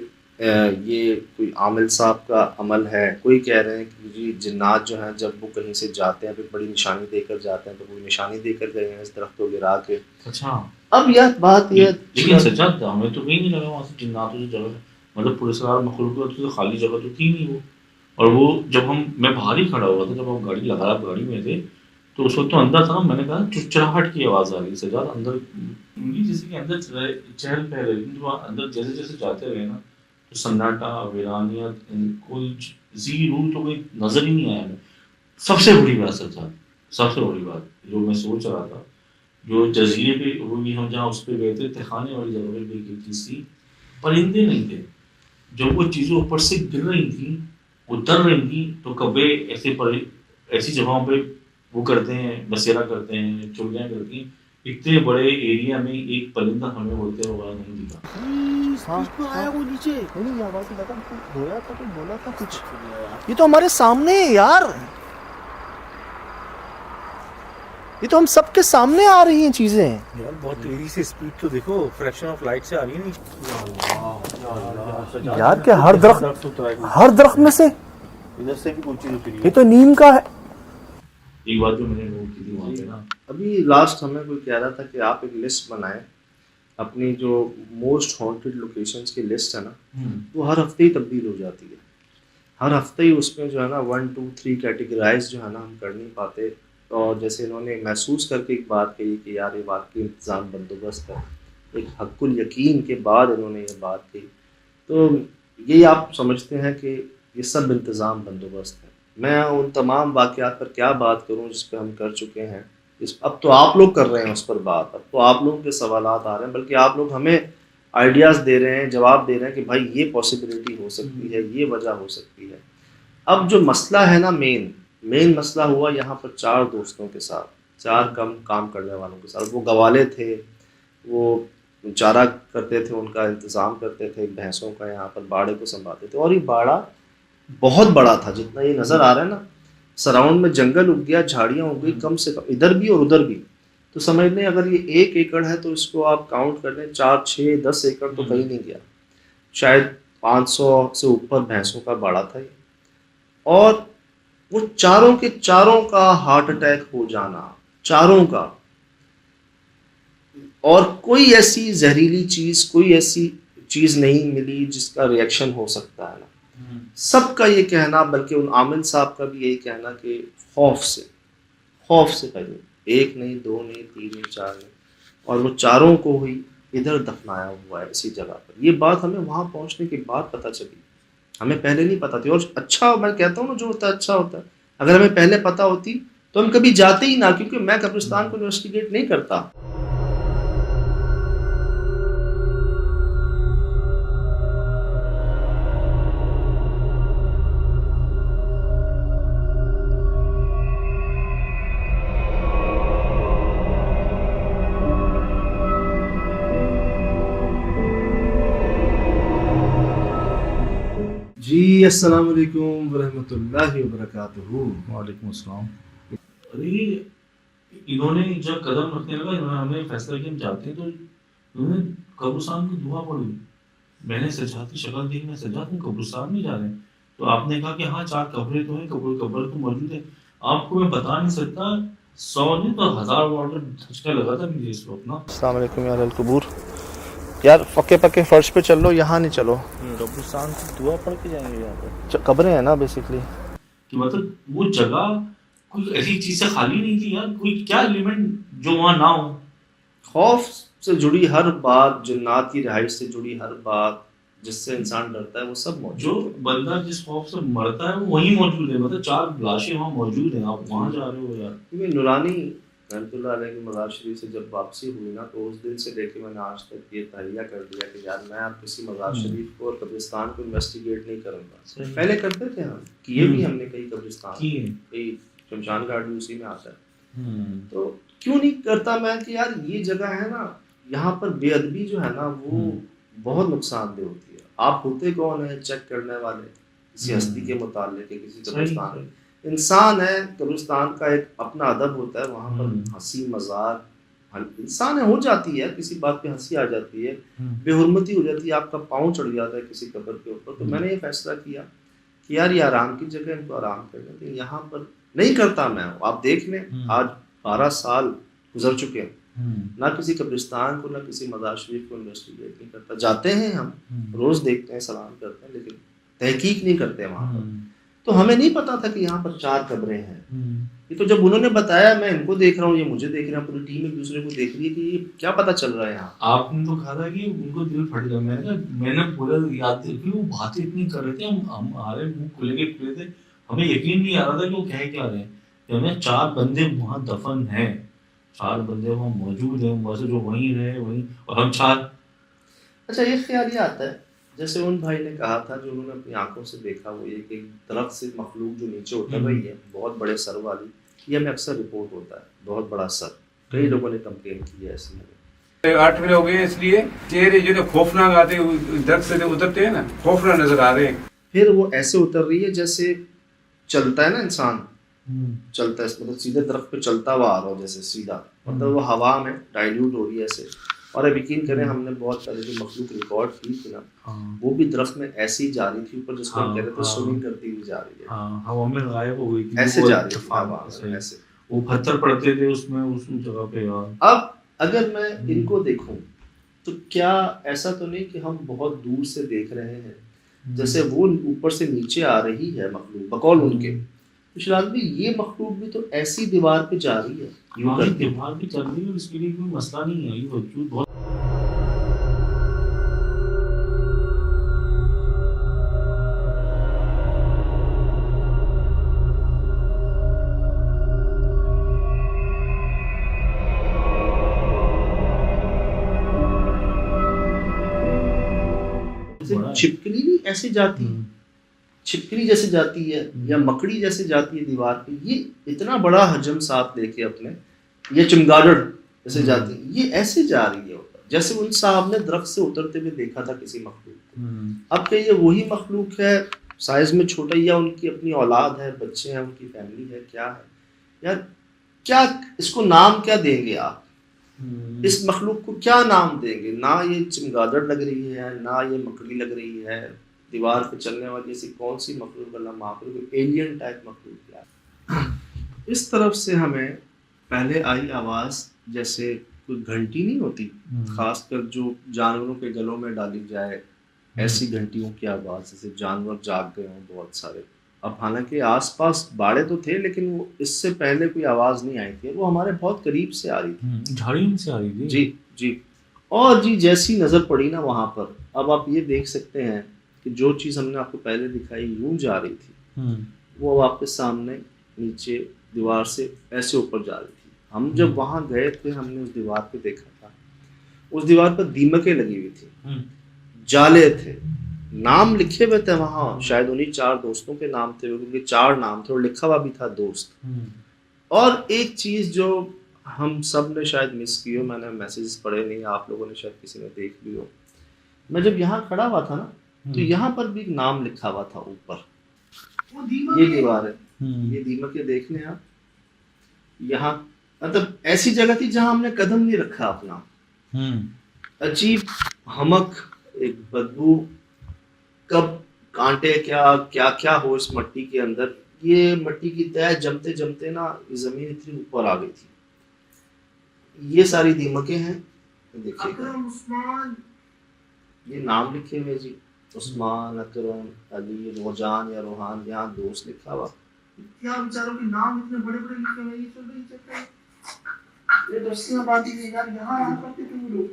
ये कोई आमिल साहब का अमल है, कोई कह रहे हैं कि जी जिन्नात जो हैं जब वो कहीं से जाते हैं तो बड़ी निशानी देकर जाते हैं, तो कोई निशानी देकर गए हैं इस दरख्त को गिरा के। अच्छा। अब यह बात ये लेकिन सज्जाद हमें तो कहीं नहीं लगा वहाँ से जिन्नातों की जगह, मतलब पुलिसवार मखलूक तो खाली जगह तो थी नहीं वो। और वो जब मैं बाहर ही खड़ा हुआ था, जब हम गाड़ी लगाया गाड़ी में थे, तो उस वक्त तो अंदर था। मैंने कहा चुचराहट की आवाज़ आ रही है सज्जाद अंदर, जैसे कि अंदर चहल पहल रही, लेकिन अंदर जैसे जैसे जाते रहे ना तो सन्नाटा, वीरानियत, कोई जी रूह तो कोई नजर ही नहीं आया हमें। सबसे बड़ी बात सज्जाद, सबसे बड़ी बात जो मैं सोच रहा था, जो जजीरे पे वो भी हम जहाँ उस पर गए थे, तहखाने वाली जगह पे भी एक चीज़ थी, परिंदे नहीं थे। जब वो चीज़ें ऊपर से गिर रही थी, उतर रही थी, तो कब्बे ऐसी जगहों पे वो करते हैं, बसेरा करते हैं, चुड़ियाँ करती हैं। इतने बड़े एरिया में एक परिंदा हमें बोलते हुआ नहीं दिखा। आया वो नीचे नहीं, आवाज़ लगा बोला था, तो बोला था कुछ। ये तो हमारे सामने है यार, ये तो हम सबके सामने आ रही हैं चीजें यार। बहुत तेजी से स्पीड तो देखो, फ्रैक्शन ऑफ लाइट से आ रही है नहीं यार। क्या हर दरख्त में से इधर से भी कोई चीज उतरी है। ये तो नीम का है। एक बात जो मैंने नोट की थी वहाँ पे ना, अभी लास्ट हमें कोई कह रहा था कि आप एक लिस्ट बनाएं, अपनी जो मोस्ट हॉन्टेड लोकेशंस की लिस्ट है ना, वो हर हफ्ते ही तब्दील हो जाती है। हर हफ्ते ही उसमें जो है ना 1 2 3 कैटेगराइज जो है ना हम कर नहीं पाते। और जैसे इन्होंने महसूस करके एक बात कही कि यार ये वाकई इंतज़ाम बंदोबस्त है, एक हक़ुल यकीन के बाद इन्होंने ये बात कही, तो यही आप समझते हैं कि ये सब इंतज़ाम बंदोबस्त है। मैं उन तमाम वाक़यात पर क्या बात करूं जिस पर हम कर चुके हैं। अब तो आप लोग कर रहे हैं उस पर बात, अब तो आप लोगों के सवालात आ रहे हैं, बल्कि आप लोग हमें आइडियाज़ दे रहे हैं, जवाब दे रहे हैं कि भाई ये पॉसिबिलिटी हो सकती है, ये वजह हो सकती है। अब जो मसला है ना, मेन मसला हुआ यहाँ पर 4 दोस्तों के साथ, 4 कम काम करने वालों के साथ। वो गवाले थे, वो चारा करते थे, उनका इंतज़ाम करते थे, भैंसों का यहाँ पर बाड़े को संभालते थे। और ये बाड़ा बहुत बड़ा था, जितना ये नज़र आ रहा है ना, सराउंड में जंगल उग गया, झाड़ियाँ उग गई, कम से कम इधर भी और उधर भी। तो समझ लें अगर ये 1 एकड़ है तो इसको आप काउंट कर लें 4 6 10 एकड़ तो कहीं नहीं गया, शायद 500 से ऊपर भैंसों का बाड़ा था ये। और वो चारों के चारों का हार्ट अटैक हो जाना, चारों का। और कोई ऐसी जहरीली चीज, कोई ऐसी चीज नहीं मिली जिसका रिएक्शन हो सकता है ना। सबका ये कहना, बल्कि उन आमिल साहब का भी यही कहना कि खौफ से पहले 1 नहीं 2 नहीं 3 नहीं 4 नहीं, और वो चारों को ही इधर दफनाया हुआ है इसी जगह पर। ये बात हमें वहाँ पहुँचने के बाद पता चली, हमें पहले नहीं पता थी। और अच्छा, मैं कहता हूँ ना, जो होता है अच्छा होता है। अगर हमें पहले पता होती तो हम कभी जाते ही ना, क्योंकि मैं कब्रिस्तान को इन्वेस्टिगेट नहीं करता। जी अस्सलाम वालेकुम वरहमतुल्लाहि वबरकातुहू। वालेकुम अस्सलाम। अरे इन्होंने जब कदम रखने लगा, इन्होंने हमें फैसला किया हम जाते हैं, तो इन्होंने कब्रिस्तान की दुआ पढ़ी। मैंने सज्जाद की शक्ल देखी, मैं सज्जाद हम कब्रिस्तान नहीं जा रहे हैं। तो आपने कहा कि हाँ 4 कब्रें तो हैं, कब्र तो मौजूद है। आपको मैं बता नहीं सकता, 100 नहीं तो 1000 वाटर धचका लगा था मुझे इस वक्त ना। अस्सलाम वालेकुम यार अलकबूर, यार पक्के पक्के फर्श पे चल लो, यहाँ नहीं चलो। कब्रिस्तान की दुआ पढ़ के जाएंगे यहाँ पर। कब्रें हैं ना बेसिकली। कि मतलब वो जगह कोई ऐसी चीज से खाली नहीं थी यार, कोई क्या एलिमेंट जो वहाँ ना हो। खौफ से जुड़ी हर बात, जिन्नात की रिहाइश से जुड़ी हर बात, जिससे इंसान डरता है, वो सब मौजूद जो बंदा जिस खौफ से मरता है वो वहीं मौजूद है। मतलब 4 लाशें वहाँ मौजूद हैं, आप वहाँ जा रहे हो यार। क्योंकि नूरानी रहमतुल्लाह अलैह की मज़ार शरीफ से जब वापसी हुई ना, तो उस दिन से लेके मैंने आज तक ये तहैया कर दिया कि यार मैं अब किसी मज़ार शरीफ को और कब्रिस्तान को इन्वेस्टिगेट नहीं करूँगा। पहले करते थे हम, किए भी हमने कई कब्रिस्तान, कई शमशान घाट भी उसी में आता है। तो क्यों नहीं करता मैं कि यार ये जगह है ना, यहाँ पर बेअदबी जो है ना वो बहुत नुकसानदेह होती है। आप होते कौन है चेक करने वाले किसी हस्ती के मुताल्लिक, किसी कब्रिस्तान में? इंसान है, कब्रिस्तान का एक अपना अदब होता है, वहाँ पर हंसी मजाक इंसान है, हो जाती है, किसी बात पे हंसी आ जाती है, बेहुरमती हो जाती है, आपका पाँव चढ़ जाता है किसी कब्र के ऊपर। तो मैंने ये फैसला किया कि यार ये आराम की जगह, इनको आराम करने दें, यहाँ पर नहीं करता मैं। आप देख लें आज 12 साल गुजर चुके हैं, ना किसी कब्रिस्तान को ना किसी मज़ार शरीफ को इन्वेस्टिगेट नहीं करता। जाते हैं हम, रोज देखते हैं, सलाम करते हैं, लेकिन तहकीक नहीं करते वहाँ पर। तो हमें नहीं पता था कि यहाँ पर 4 कब्रें हैं। ये तो जब उन्होंने बताया, मैं इनको देख रहा हूँ, ये मुझे देख रहे हैं, पूरी टीम एक दूसरे को देख रही है कि ये क्या पता चल रहा है यहाँ। आपने तो कहा था कि उनको दिल फट गया। मैंने पूरा याद कि वो बातें इतनी कर रहे थे, हम हमारे मुंह खुले थे, हमें यकीन नहीं आ रहा था कि वो कह क्या रहे हैं। हमें 4 बंदे वहाँ दफन हैं, 4 बंदे वहाँ मौजूद हैं, वैसे जो वहीं रहे वहीं, और हम 4। अच्छा, ये ख्याल ये आता है जैसे उन भाई ने कहा था, जो उन्होंने अपनी आंखों से देखा, वो ये कि दरख्त से मखलूक जो नीचे उतर रही है बहुत बड़े सर वाली, ये हमें अक्सर रिपोर्ट होता है, बहुत बड़ा सर। कई लोगों ने कंप्लेन की है ऐसी में। 8 बजे हो गए, इसलिए चेहरे जो खौफनाक आते दरख्त से उतरते हैं ना, खौफनाक नजर आ रहे हैं। फिर वो ऐसे उतर रही है जैसे चलता है ना इंसान, चलता है, मतलब सीधे दरख्त पे चलता हुआ आ रहा हो, जैसे सीधा, मतलब वो हवा में डाइल्यूट हो रही है ऐसे। और अब यकीन करें, हमने बहुत पहले जो मखलूक रिकॉर्ड की थी ना, वो भी दरख्त में ऐसी ही जा रही थी ऊपर, जिसको हम कह रहे थे स्विमिंग करती हुई जा रही है, हवा में गायब हो गई थी, ऐसे जा रही थी हवा में, ऐसे वो पत्थर पड़ते थे उसमें, उस जगह पे। अब अगर मैं इनको देखूं तो क्या ऐसा तो नहीं कि हम बहुत दूर से देख रहे हैं, जैसे वो ऊपर से नीचे आ रही है मखलूक बकौल उनके, तो शिराज भाई ये मखलूक भी तो ऐसी दीवार पे जा रही है, यूं करके दीवार पे चल रही है, इसके लिए कोई मसला नहीं है, ये वजूद बहुत। छिपकली नहीं ऐसे जाती, छिपकली जैसे जाती है या मकड़ी जैसे जाती है दीवार पे, ये इतना बड़ा हजम साथ लेके अपने, ये चमगादड़ जैसे जाती है, ये ऐसे जा रही है ऊपर, जैसे उन साहब ने दरख्त से उतरते हुए देखा था किसी मखलूक को। अब क्या ये वही मखलूक है, साइज में छोटा, या उनकी अपनी औलाद है, बच्चे हैं, उनकी फैमिली है, क्या है यार? क्या इसको नाम क्या देंगे आप? इस मखलूक को क्या नाम देंगे? ना ये चमगादड़ लग रही है, ना ये मकड़ी लग रही है, दीवार पे चलने वाली ऐसी कौन सी मखलूक, अल्लाह माफ करे, एलियन टाइप मखलूक है। इस तरफ से हमें पहले आई आवाज़ जैसे कोई घंटी नहीं होती, खासकर जो जानवरों के गलों में डाली जाए, ऐसी घंटियों की आवाज़, जैसे जानवर जाग गए हों बहुत सारे। अब हालांकि आसपास बाड़े तो थे, लेकिन वो इससे पहले कोई आवाज़ नहीं आई थी, वो हमारे बहुत करीब से आ रही थी, झाड़ियों से आ रही थी। जी जी। और जी जैसी नज़र पड़ी ना वहाँ पर, अब आप ये देख सकते हैं कि जो चीज़ हमने आपको पहले दिखाई यूं जा रही थी, वो अब आपके सामने नीचे दीवार से ऐसे ऊपर जा रही थी। हम जब वहाँ गए थे, हमने उस दीवार पे देखा था, उस दीवार पर दीमकें लगी हुई थी, जाले थे, नाम लिखे हुए थे वहाँ, शायद उन्हीं 4 दोस्तों के नाम थे, उनके 4 नाम थे, और लिखा हुआ भी था दोस्त। और एक चीज़ जो हम सब ने शायद मिस की हो, मैंने मैसेजेस पढ़े नहीं, आप लोगों ने शायद किसी ने देख भी हो, मैं जब यहाँ खड़ा हुआ था ना, तो यहाँ पर भी एक नाम लिखा हुआ था ऊपर, ये दीवार है, ये दीमकें देख लें आप, यहाँ मतलब ऐसी जगह थी जहाँ हमने कदम नहीं रखा अपना, अजीब हमक, एक बदबू, कब कांटे क्या क्या क्या हो इस मट्टी के अंदर। ये मट्टी की तह जमते जमते ना जमीन इतनी ऊपर आ गई थी। ये सारी दीमकें हैं, देखिए ये नाम लिखे हुए जी, उस्मान, अकरम, अली, रोजान या रोहान, यहाँ दोस्त लिखा हुआ, क्या बेचारों के नाम इतने बड़े बड़े लिखे हुए, ये चल रही ये दोस्तियां बांधी गई यार, यहाँ आया करते थे वो लोग।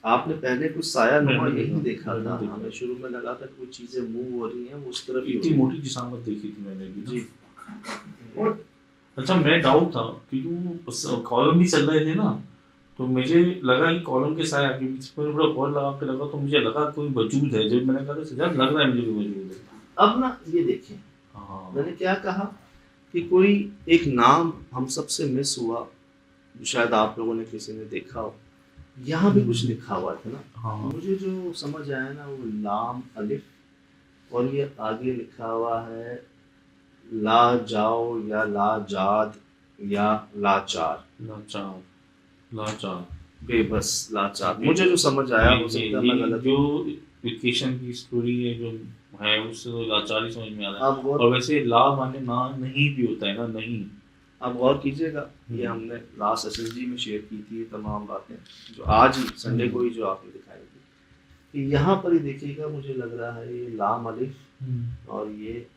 आपने पहले कुछ साया नुमा यही देखा था, हमें शुरू में लगा था कि कुछ चीजें मूव हो रही हैं, वो उस तरफ ही इतनी मोटी जिसामत देखी थी मैंने भी जी। और अच्छा मैं डाउट था क्योंकि वो कॉलम भी चल रहे थे ना, तो मुझे लगा कि कॉलम के साया के बीच में बड़ा गौर लगा के लगा, तो मुझे लगा कोई वजूद है। जब मैंने कहा सजा लग रहा है मुझे कोई वजूद है। अब ना ये देखें, हाँ मैंने क्या कहा कि कोई एक नाम हम सबसे मिस हुआ, जो शायद आप लोगों ने किसी ने देखा हो, यहाँ भी कुछ लिखा हुआ था ना। हाँ मुझे जो समझ आया ना वो लाम अलिफ, और ये आगे लिखा हुआ है ला जाओ या ला जाद या लाचार, लाचार बेबस लाचार। मुझे जो समझ आया हो सकता है मैं गलत जो वेकेशन की स्टोरी है जो है उससे तो लाचारी समझ में आ रहा है। आप गौर और वैसे ला माने ना नहीं भी होता है ना, नहीं। आप गौर कीजिएगा, ये हमने लास्ट एसएसजी में शेयर की थी तमाम बातें, जो आज ही संडे को ही जो आपने दिखाई थी, कि यहाँ पर ही देखिएगा मुझे लग रहा है ये लाम अलिफ और ये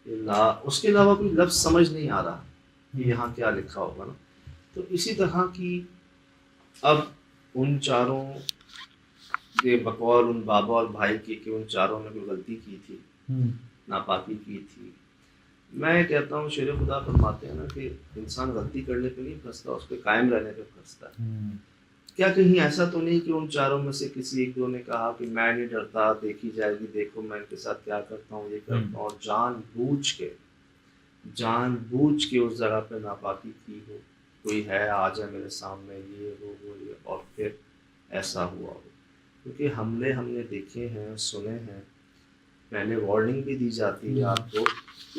ला, उसके अलावा कोई लफ्ज समझ नहीं आ रहा कि यहाँ क्या लिखा होगा ना। तो इसी तरह की अब उन चारों के बकौल उन बाबा और भाई की कि उन चारों ने कोई गलती की थी, नापाकी की थी। मैं कहता हूँ शेर खुदा फरमाते हैं ना कि इंसान गलती करने पे नहीं फंसता, उस पर कायम रहने पे फंसता है। क्या कहीं ऐसा तो नहीं कि उन चारों में से किसी एक दो ने कहा कि मैं नहीं डरता, देखी जाएगी, देखो मैं इनके साथ क्या करता हूँ, ये करता हूँ, और जानबूझ के उस जगह पे नापाकी की हो, कोई है आ जाए मेरे सामने, ये वो ये, और फिर ऐसा हुआ हो। क्योंकि हमने देखे हैं, सुने हैं, पहले वार्निंग भी दी जाती है आपको।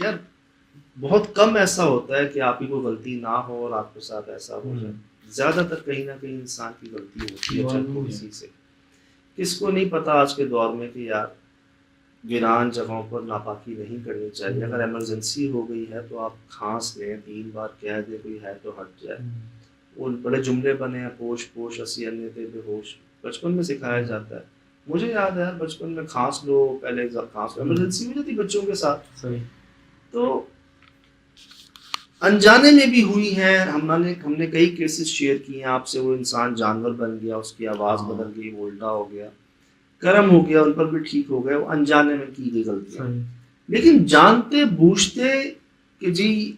यार बहुत कम ऐसा होता है कि आपकी कोई गलती ना हो और आपके साथ ऐसा हो जाए। ज़्यादातर कहीं ना कहीं इंसान की गलती होती है, चाहे थोड़ी सी से। किसको नहीं पता आज के दौर में कि यार वीरान जगहों पर नापाकी नहीं करनी चाहिए। अगर इमरजेंसी हो गई है तो आप खांस लें, 3 बार कह दे कोई है तो हट जाए। वो बड़े जुमले बने हैं, पोश पोश हसी अन्य थे बेहोश, बचपन में सिखाया जाता है। मुझे याद है यार बचपन में खांस लो, पहले खांस लो, इमरजेंसी हो जाती बच्चों के साथ। सही। तो अनजाने में भी हुई हैं। हमने कई केसेस शेयर किए हैं आपसे। वो इंसान जानवर बन गया, उसकी आवाज़ बदल गई, वो उल्टा हो गया, कर्म हो गया, उन पर भी ठीक हो गया, वो अनजाने में की गई गलतियां। लेकिन जानते बूझते कि जी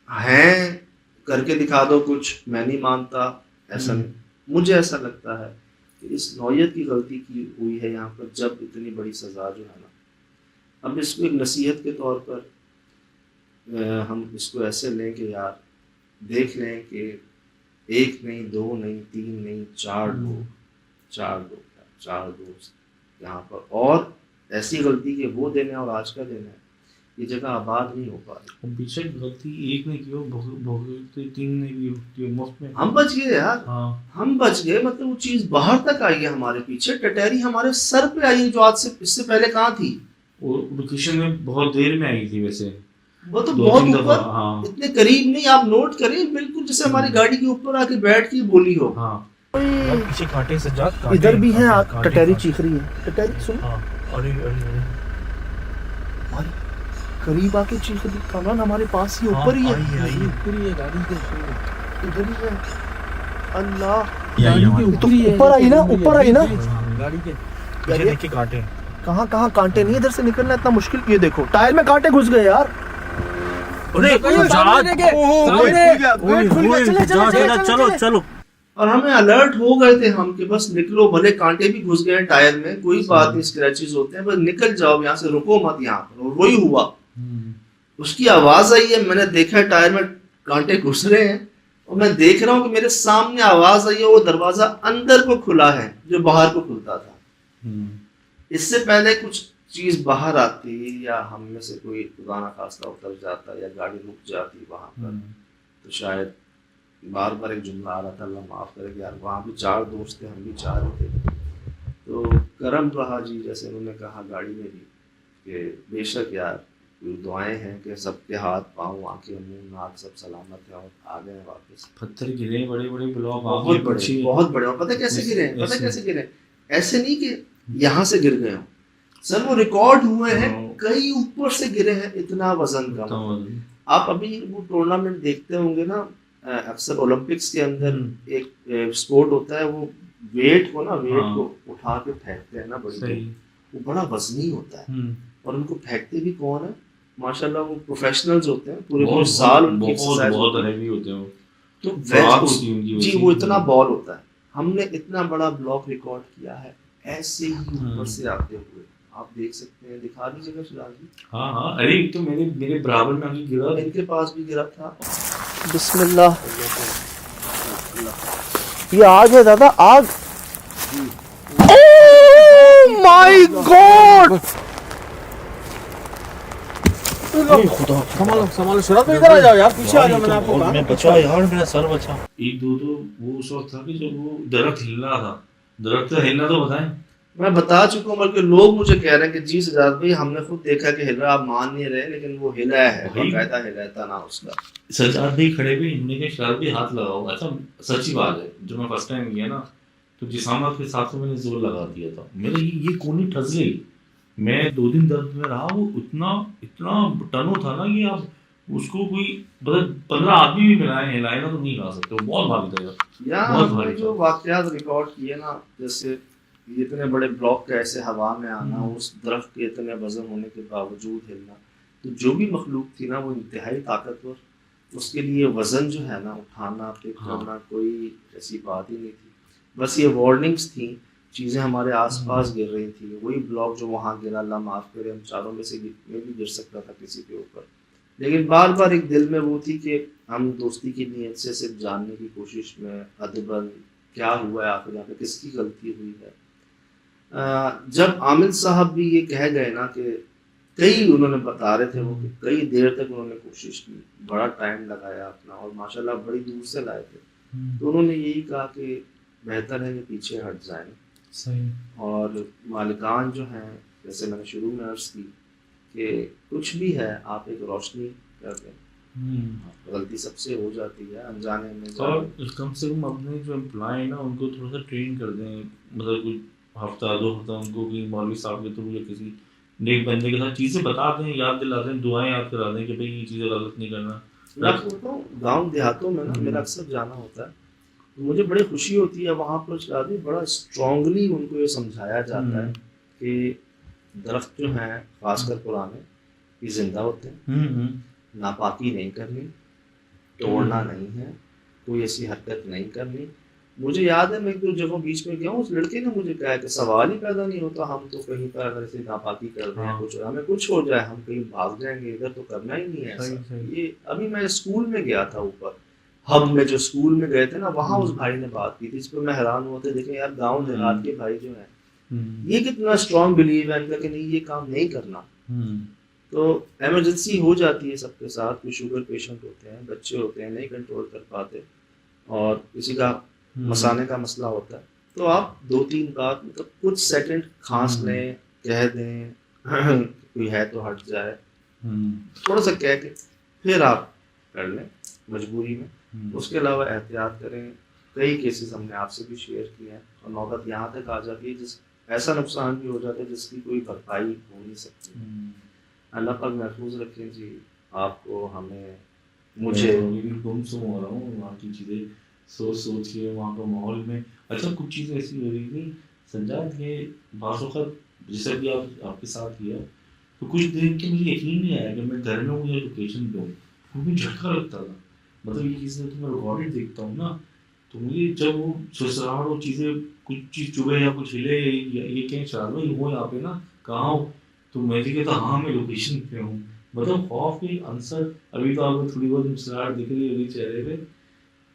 हैं करके दिखा दो कुछ, मैं नहीं मानता, ऐसा नहीं। मुझे ऐसा लगता है कि इस नौयत की गलती की हुई है यहाँ पर, जब इतनी बड़ी सज़ा जो है ना, अब इसको एक नसीहत के तौर पर हम इसको ऐसे लें कि यार देख लें कि 1 नहीं 2 नहीं 3 नहीं 4 दोस्त यहाँ पर, और ऐसी गलती के वो दिन है और आज का दिन है, ये जगह आबाद नहीं हो पा रही। बेशक गलती एक ने की हो, बहुत 3 ने भी होती है, मुफ्त में हम बच गए यार। हाँ। हम बच गए, मतलब वो चीज बाहर तक आई है हमारे पीछे, टटहरी हमारे सर पे आई है, जो आज से इससे पहले कहाँ थी। वो लोकेशन में बहुत देर में आई थी वैसे, वो तो बहुत 2-3 ऊपर, हाँ। इतने करीब नहीं, आप नोट करें, बिल्कुल जैसे हमारी गाड़ी के ऊपर आके बैठ के बोली हो। हाँ। पीछे कांटे से जा, इधर भी है, टटहरी चीख रही है, टटहरी सुन। हाँ। अरे करीब आके चीख रही, कामरान हमारे पास ही ऊपर ही है, ऊपर ही है गाड़ी के, इधर ही है। अल्लाह, गाड़ी के ऊपर ही है, ऊपर आई ना, ऊपर आई ना गाड़ी के पीछे देखिए कांटे। कहाँ कांटे नहीं, इधर से निकलना इतना मुश्किल। ये देखो टायर में कांटे घुस गए यार। चलो। और हमें अलर्ट हो गए थे हम कि बस निकलो, भले कांटे भी घुस गए टायर में, कोई बात नहीं, स्क्रैचेस होते हैं, बस निकल जाओ यहाँ से, रुको मत यहाँ पर। और वही हुआ, उसकी आवाज आई है, मैंने देखा टायर में कांटे घुस रहे हैं, और मैं देख रहा हूँ कि मेरे सामने आवाज आई है, वो दरवाजा अंदर को खुला है जो बाहर को खुलता था। इससे पहले कुछ चीज बाहर आती या हम में से कोई खुदा ना खास्ता उतर जाता या गाड़ी रुक जाती वहां पर, तो शायद बार बार एक जुमला आ रहा था, अल्लाह माफ करे कि यार वहाँ भी 4 दोस्त थे, हम भी 4 थे। तो करम रहा जी, जैसे उन्होंने कहा गाड़ी में भी, कि बेशक यार दुआएं हैं कि सबके हाथ पाँव आंखें मुंह नाक सब सलामत है और आ गए वापस। पत्थर गिरे, बड़े बड़े ब्लॉक बहुत बड़े। और पता कैसे गिरे, ऐसे नहीं कि यहाँ से गिर गए हो सर, वो रिकॉर्ड हुए हैं, कई ऊपर से गिरे हैं, इतना वजन का। आप अभी वो टूर्नामेंट देखते होंगे ना, अक्सर ओलंपिक्स के अंदर एक स्पोर्ट होता है, वो वेट को हाँ। को उठा के फेंकते हैं ना बड़ी सही। दूर, वो बड़ा वजनी होता है हम्म। और उनको फेंकते भी कौन है, माशाल्लाह वो प्रोफेशनल्स होते हैं, पूरे बहुत साल उनकी बहुत एक्सरसाइज बहुत होती है। हैवी होते हैं वो। तो खुराक वेज होती है उनकी जी वैसी। वो इतना बॉल होता है, हमने इतना बड़ा ब्लॉक रिकॉर्ड किया है ऐसे ही ऊपर से आते हुए, आप देख सकते हैं, दिखा दीजिएगा सिराज जी। हाँ हाँ, अरे तो मेरे बराबर में आके गिरा। इनके पास भी गिरा था। बिस्मिल्लाह, ये आग है दादा, आग। ओह माय गॉड, संभालो शराब में इधर आ जाओ यार, पीछे आ जाओ, मैंने आपको कहा। मैं बचा यार, मेरा सर बचा। एक दो तो वो उस वक्त था कि जब वो दरख्त हिल रहा था, दरख्त का हिलना तो बताएं। मैं बता चुका हूँ, बल्कि लोग मुझे कह रहे हैं कि जी सजाद भाई हमने खुद देखा कि हिल रहा, आप मान नहीं रहे, लेकिन वो हिला है, भाई। बाकायदा हिला है तना उसका। सजाद भाई खड़े भी, इन्होंने कहा शराब भी हाथ लगाओ। अच्छा सच्ची बात है, जो मैं फर्स्ट टाइम किया ना तो जिसामा के साथ में मैंने जोर लगा दिया था, मेरे ये कोनी ठस गई। मैं 2 दिन दर्द में रहा, वो इतना इतना टनो था ना कि आप उसको कोई मतलब 15 आदमी भी मिलाए हिलाए ना तो नहीं ला सकते, वो बहुत भारी था यार। यहाँ बहुत हमने भारी जो था। वाकयात रिकॉर्ड किए ना, जैसे इतने बड़े ब्लॉक का ऐसे हवा में आना, उस दरख्त के इतने वजन होने के बावजूद हिलना, तो जो भी मखलूक थी ना वो इंतहाई ताकतवर, उसके लिए वजन जो है ना उठाना पिक करना कोई ऐसी बात ही नहीं थी। बस ये वार्निंग्स थी, चीज़ें हमारे आसपास गिर रही थी। वही ब्लॉक जो वहाँ गिरा, अल्लाह माफ़ करे, हम चारों में से में भी गिर सकता था किसी के ऊपर, लेकिन बार बार एक दिल में वो थी कि हम दोस्ती की नीयत से सिर्फ जानने की कोशिश में अदबन क्या हुआ है, आखिर यहाँ पे किसकी गलती हुई है। जब आमिर साहब भी ये कह गए ना कि कई, उन्होंने बता रहे थे वो कि कई देर तक उन्होंने कोशिश की, बड़ा टाइम लगाया अपना, और माशाल्लाह बड़ी दूर से लाए थे, तो उन्होंने यही कहा कि बेहतर है कि पीछे हट जाएं। सही। और मालिकान जो हैं, जैसे मैंने शुरू में अर्ज़ की कि कुछ भी है आप एक रोशनी कर दें, गलती सबसे हो जाती है अनजाने में। और कम से कम अपने जो एम्प्लॉय है ना उनको थोड़ा सा ट्रेन कर दें, मतलब कुछ हफ्ता 2 हफ्ता उनको कि मौलवी साहब के थ्रू या किसी नेक बंदे के साथ चीज़ें बता दें, याद दिला दें, दुआएं याद करा दें कि भाई ये चीज़ें गलत नहीं करना। मैं आपको बताऊँ, गाँव देहातों में ना मेरा अक्सर जाना होता है, तो मुझे बड़ी खुशी होती है वहाँ पर शादी बड़ा स्ट्रांगली उनको ये समझाया जाता है कि दरख्त जो हैं खासकर पुराने ये जिंदा होते हैं, नापाकी नहीं करनी, तोड़ना नहीं है, कोई ऐसी हरकत नहीं करनी। मुझे याद है मैं एक दो जगह बीच में गया हूँ, उस लड़के ने मुझे कहा कि सवाल ही पैदा नहीं होता, हम तो कहीं पर अगर ऐसे नापाकी कर रहे हैं, कुछ हमें कुछ हो जाए हम कहीं भाग जाएंगे, इधर तो करना ही नहीं है ऐसा। ये अभी मैं स्कूल में गया था ऊपर, हम में जो स्कूल में गए थे ना, वहाँ उस भाई ने बात की थी, इस पर मैं हैरान हुआ था। देखें यार गाँव देहात के भाई जो है ये कितना स्ट्रॉन्ग बिलीव है इनका कि नहीं ये काम नहीं करना। तो इमरजेंसी हो जाती है सबके साथ, कोई शुगर पेशेंट होते हैं, बच्चे होते हैं नहीं कंट्रोल कर पाते, और किसी का मसाने का मसला होता है, तो आप 2-3 बार मतलब कुछ सेकंड खांस लें, कह दें कोई है तो हट जाए, थोड़ा सा कह के फिर आप कर लें मजबूरी में। उसके अलावा एहतियात करें। कई केसेस हमने आपसे भी शेयर किए हैं, और नौबत यहाँ तक आ जाती है जिस ऐसा नुकसान भी हो जाता है जिसकी कोई भरपाई हो नहीं सकती। अल्लाह पाक महफूज रखें जी आपको, हमें, मुझे। गुमसुम हो रहा हूँ वहाँ की चीज़ें सोच के, वहाँ का माहौल में। अच्छा कुछ चीज़ें ऐसी हो रही थी संजाद के बाज़ वक़्त, जैसे भी आपके साथ किया, तो कुछ देख के मुझे यकीन नहीं आया कि मैं घर में मुझे लोकेशन दूँ, मुझे झटका लगता था। मतलब ये चीज़ें तो मैं रिकॉर्डेड देखता हूँ ना, तो मुझे जब वो ससुराल वो चीज़ें कुछ चीज़ चुभे या कुछ हिले, ये कहीं शायद भाई हो यहाँ पे ना, कहाँ हो, तो मैं जी कहता हाँ मैं लोकेशन पे हूँ। मतलब खौफ की आंसर अभी तो आपको थोड़ी बहुत मुस्कुराहट दिख रही होगी चेहरे पे,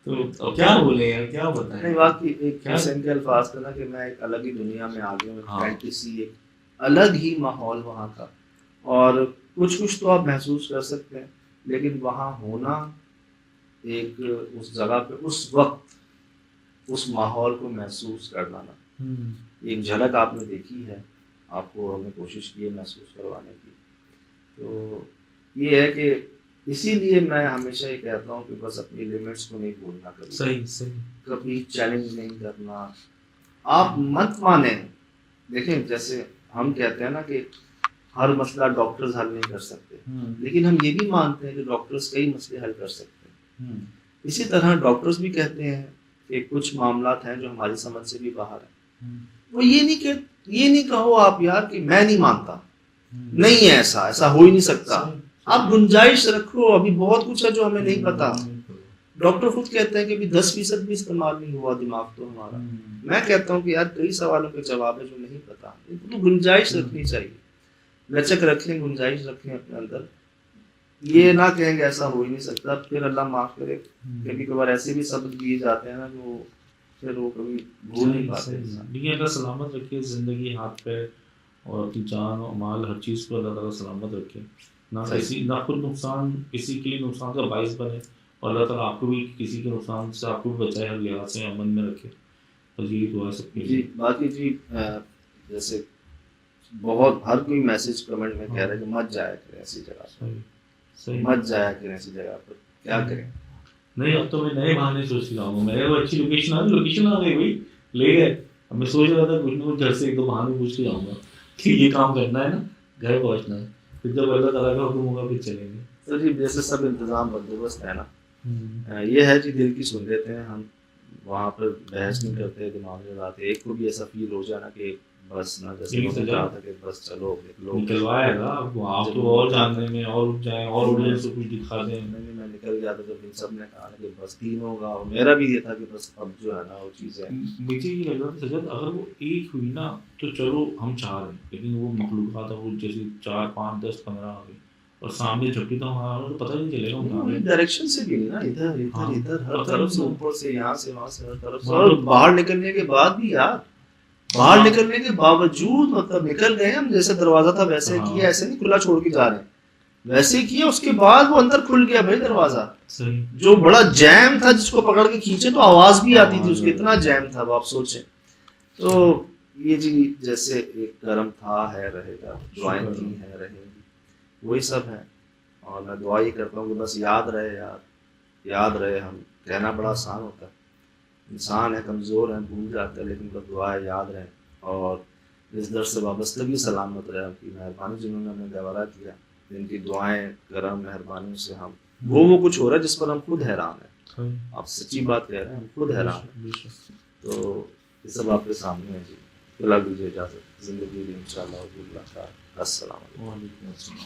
तो अब क्या बोले यार, क्या बताएं। नहीं वाकई एक हुसैन के अल्फाज था ना कि मैं एक अलग ही दुनिया में आ गया हूँ, फैंटेसी, एक अलग ही माहौल वहाँ का, और कुछ तो आप महसूस कर सकते हैं, लेकिन वहाँ होना एक उस जगह पे उस वक्त उस माहौल को महसूस करना ना, एक झलक आपने देखी है, आपको हमने कोशिश की है महसूस करवाने की। तो ये है कि इसीलिए मैं हमेशा ये कहता हूँ कि बस अपनी लिमिट्स को नहीं भूलना, कभी सही कभी चैलेंज नहीं करना, आप मत माने। देखें जैसे हम कहते हैं ना कि हर मसला डॉक्टर्स हल नहीं कर सकते, लेकिन हम ये भी मानते हैं कि डॉक्टर्स कई मसले हल कर सकते हैं। इसी तरह डॉक्टर्स भी कहते हैं कि कुछ मामलात हैं जो हमारी समझ से भी बाहर है। वो ये नहीं कहो आप यार कि मैं नहीं मानता, नहीं है ऐसा हो ही नहीं सकता। आप गुंजाइश रखो, अभी बहुत कुछ है जो हमें नहीं पता। डॉक्टर खुद कहते हैं कि अभी 10% भी इस्तेमाल नहीं हुआ दिमाग तो हमारा। मैं कहता हूँ कि यार कई सवालों के जवाब है जो नहीं पता, तो गुंजाइश रखनी चाहिए, लचक रखें, गुंजाइश रखें अपने अंदर। ये ना कहेंगे ऐसा हो ही नहीं सकता, फिर अल्लाह माफ करे कभी कभार ऐसे भी सबक दिए जाते हैं ना जो फिर वो कभी भूल नहीं पाते। लेकिन अल्लाह सलामत रखे ज़िंदगी, हाथ पैर और अपनी जान और माल, हर चीज़ को अल्लाह ताला सलामत रखे, ना खुद नुकसान किसी के लिए नुकसान का बाइस बने, और अल्लाह ताला आपको भी किसी के नुकसान से आपको भी बचाए, हर लिहाज से अमन में रखे। और यही दुआ सबके जी। बाकी जी जैसे बहुत हर कोई मैसेज कमेंट में कह रहा है कि मत जाया करें ऐसी जगह, सही मत जाया करें ऐसी जगह पर, क्या करें? नहीं, अब तो मैं नए बहाने सोच के लाऊंगा। मेरे वो अच्छी लोकेशन आ गई भाई, ले गए। अब मैं सोच रहा था कुछ ना कुछ घर से 1-2 बहाने पूछ के जाऊंगा कि ये काम करना है ना, घर पहुंचना है, फिर जब अल्लाह ताला का हुक्म होगा फिर चलेंगे। तो जी जैसे सब इंतजाम बंदोबस्त है ना, ये है जी दिल की सुन लेते हैं हम, वहाँ पर बहस नहीं करते, दिमाग में लगाते। एक को भी ऐसा फील हो जाए ना कि बस ना, जैसे कहा था कि बस चलो निकलवाएगा आप तो और जानने में और उठ जाए और उड़ने से कुछ दिखा दें। नहीं, मैं निकल गया था जब इन सब ने कहा कि बस 3 होगा, और मेरा भी ये था कि बस अब जो है ना वो चीज़ें। मुझे ये लग रहा था सजद, अगर वो एक हुई ना तो चलो हम 4 हैं, लेकिन वो मखलूक़ात था वो जैसे 4, 5, 10, 15 आ गई और सामने झपटी तो हमारा तो पता ही नहीं चलेगा। डायरेक्शन से भी ना, इधर हर तरफ से, ऊपर से, यहाँ से, वहाँ से, हर तरफ से। और बाहर निकलने के बाद भी यार, बाहर निकलने के बावजूद मतलब निकल गए हम, जैसे दरवाजा था वैसे किया, ऐसे नहीं खुला छोड़ के जा रहे हैं, वैसे किया। उसके बाद वो अंदर खुल गया भाई दरवाजा, जो बड़ा जैम था जिसको पकड़ के खींचे तो आवाज भी आती थी उसके, इतना जैम था वो, आप सोचें। तो ये जी जैसे एक कर्म था, है, रहेगा, दुआएं थी, है, रहेंगी, वही सब है। और मैं दुआ ही करता हूँ कि बस याद रहे यार, याद रहे। हम कहना बड़ा आसान होता है, इंसान है, कमज़ोर है, भूल जाते हैं, लेकिन बस दुआ है याद रहे। और इस दर से वाबस्तगी सलामत रहे, उनकी मेहरबानी जिन्होंने हमें गवारा किया, जिनकी दुआएं, करम, मेहरबानी से हम वो कुछ हो रहा है जिस पर हम खुद हैरान हैं। आप सच्ची बात कह रहे हैं, हम खुद हैरान हैं। तो ये सब आपके सामने है जी। अल्लाह दीजिए इजाज़त, ज़िंदगी भी इंशाअल्लाह। अस्सलाम वालेकुम।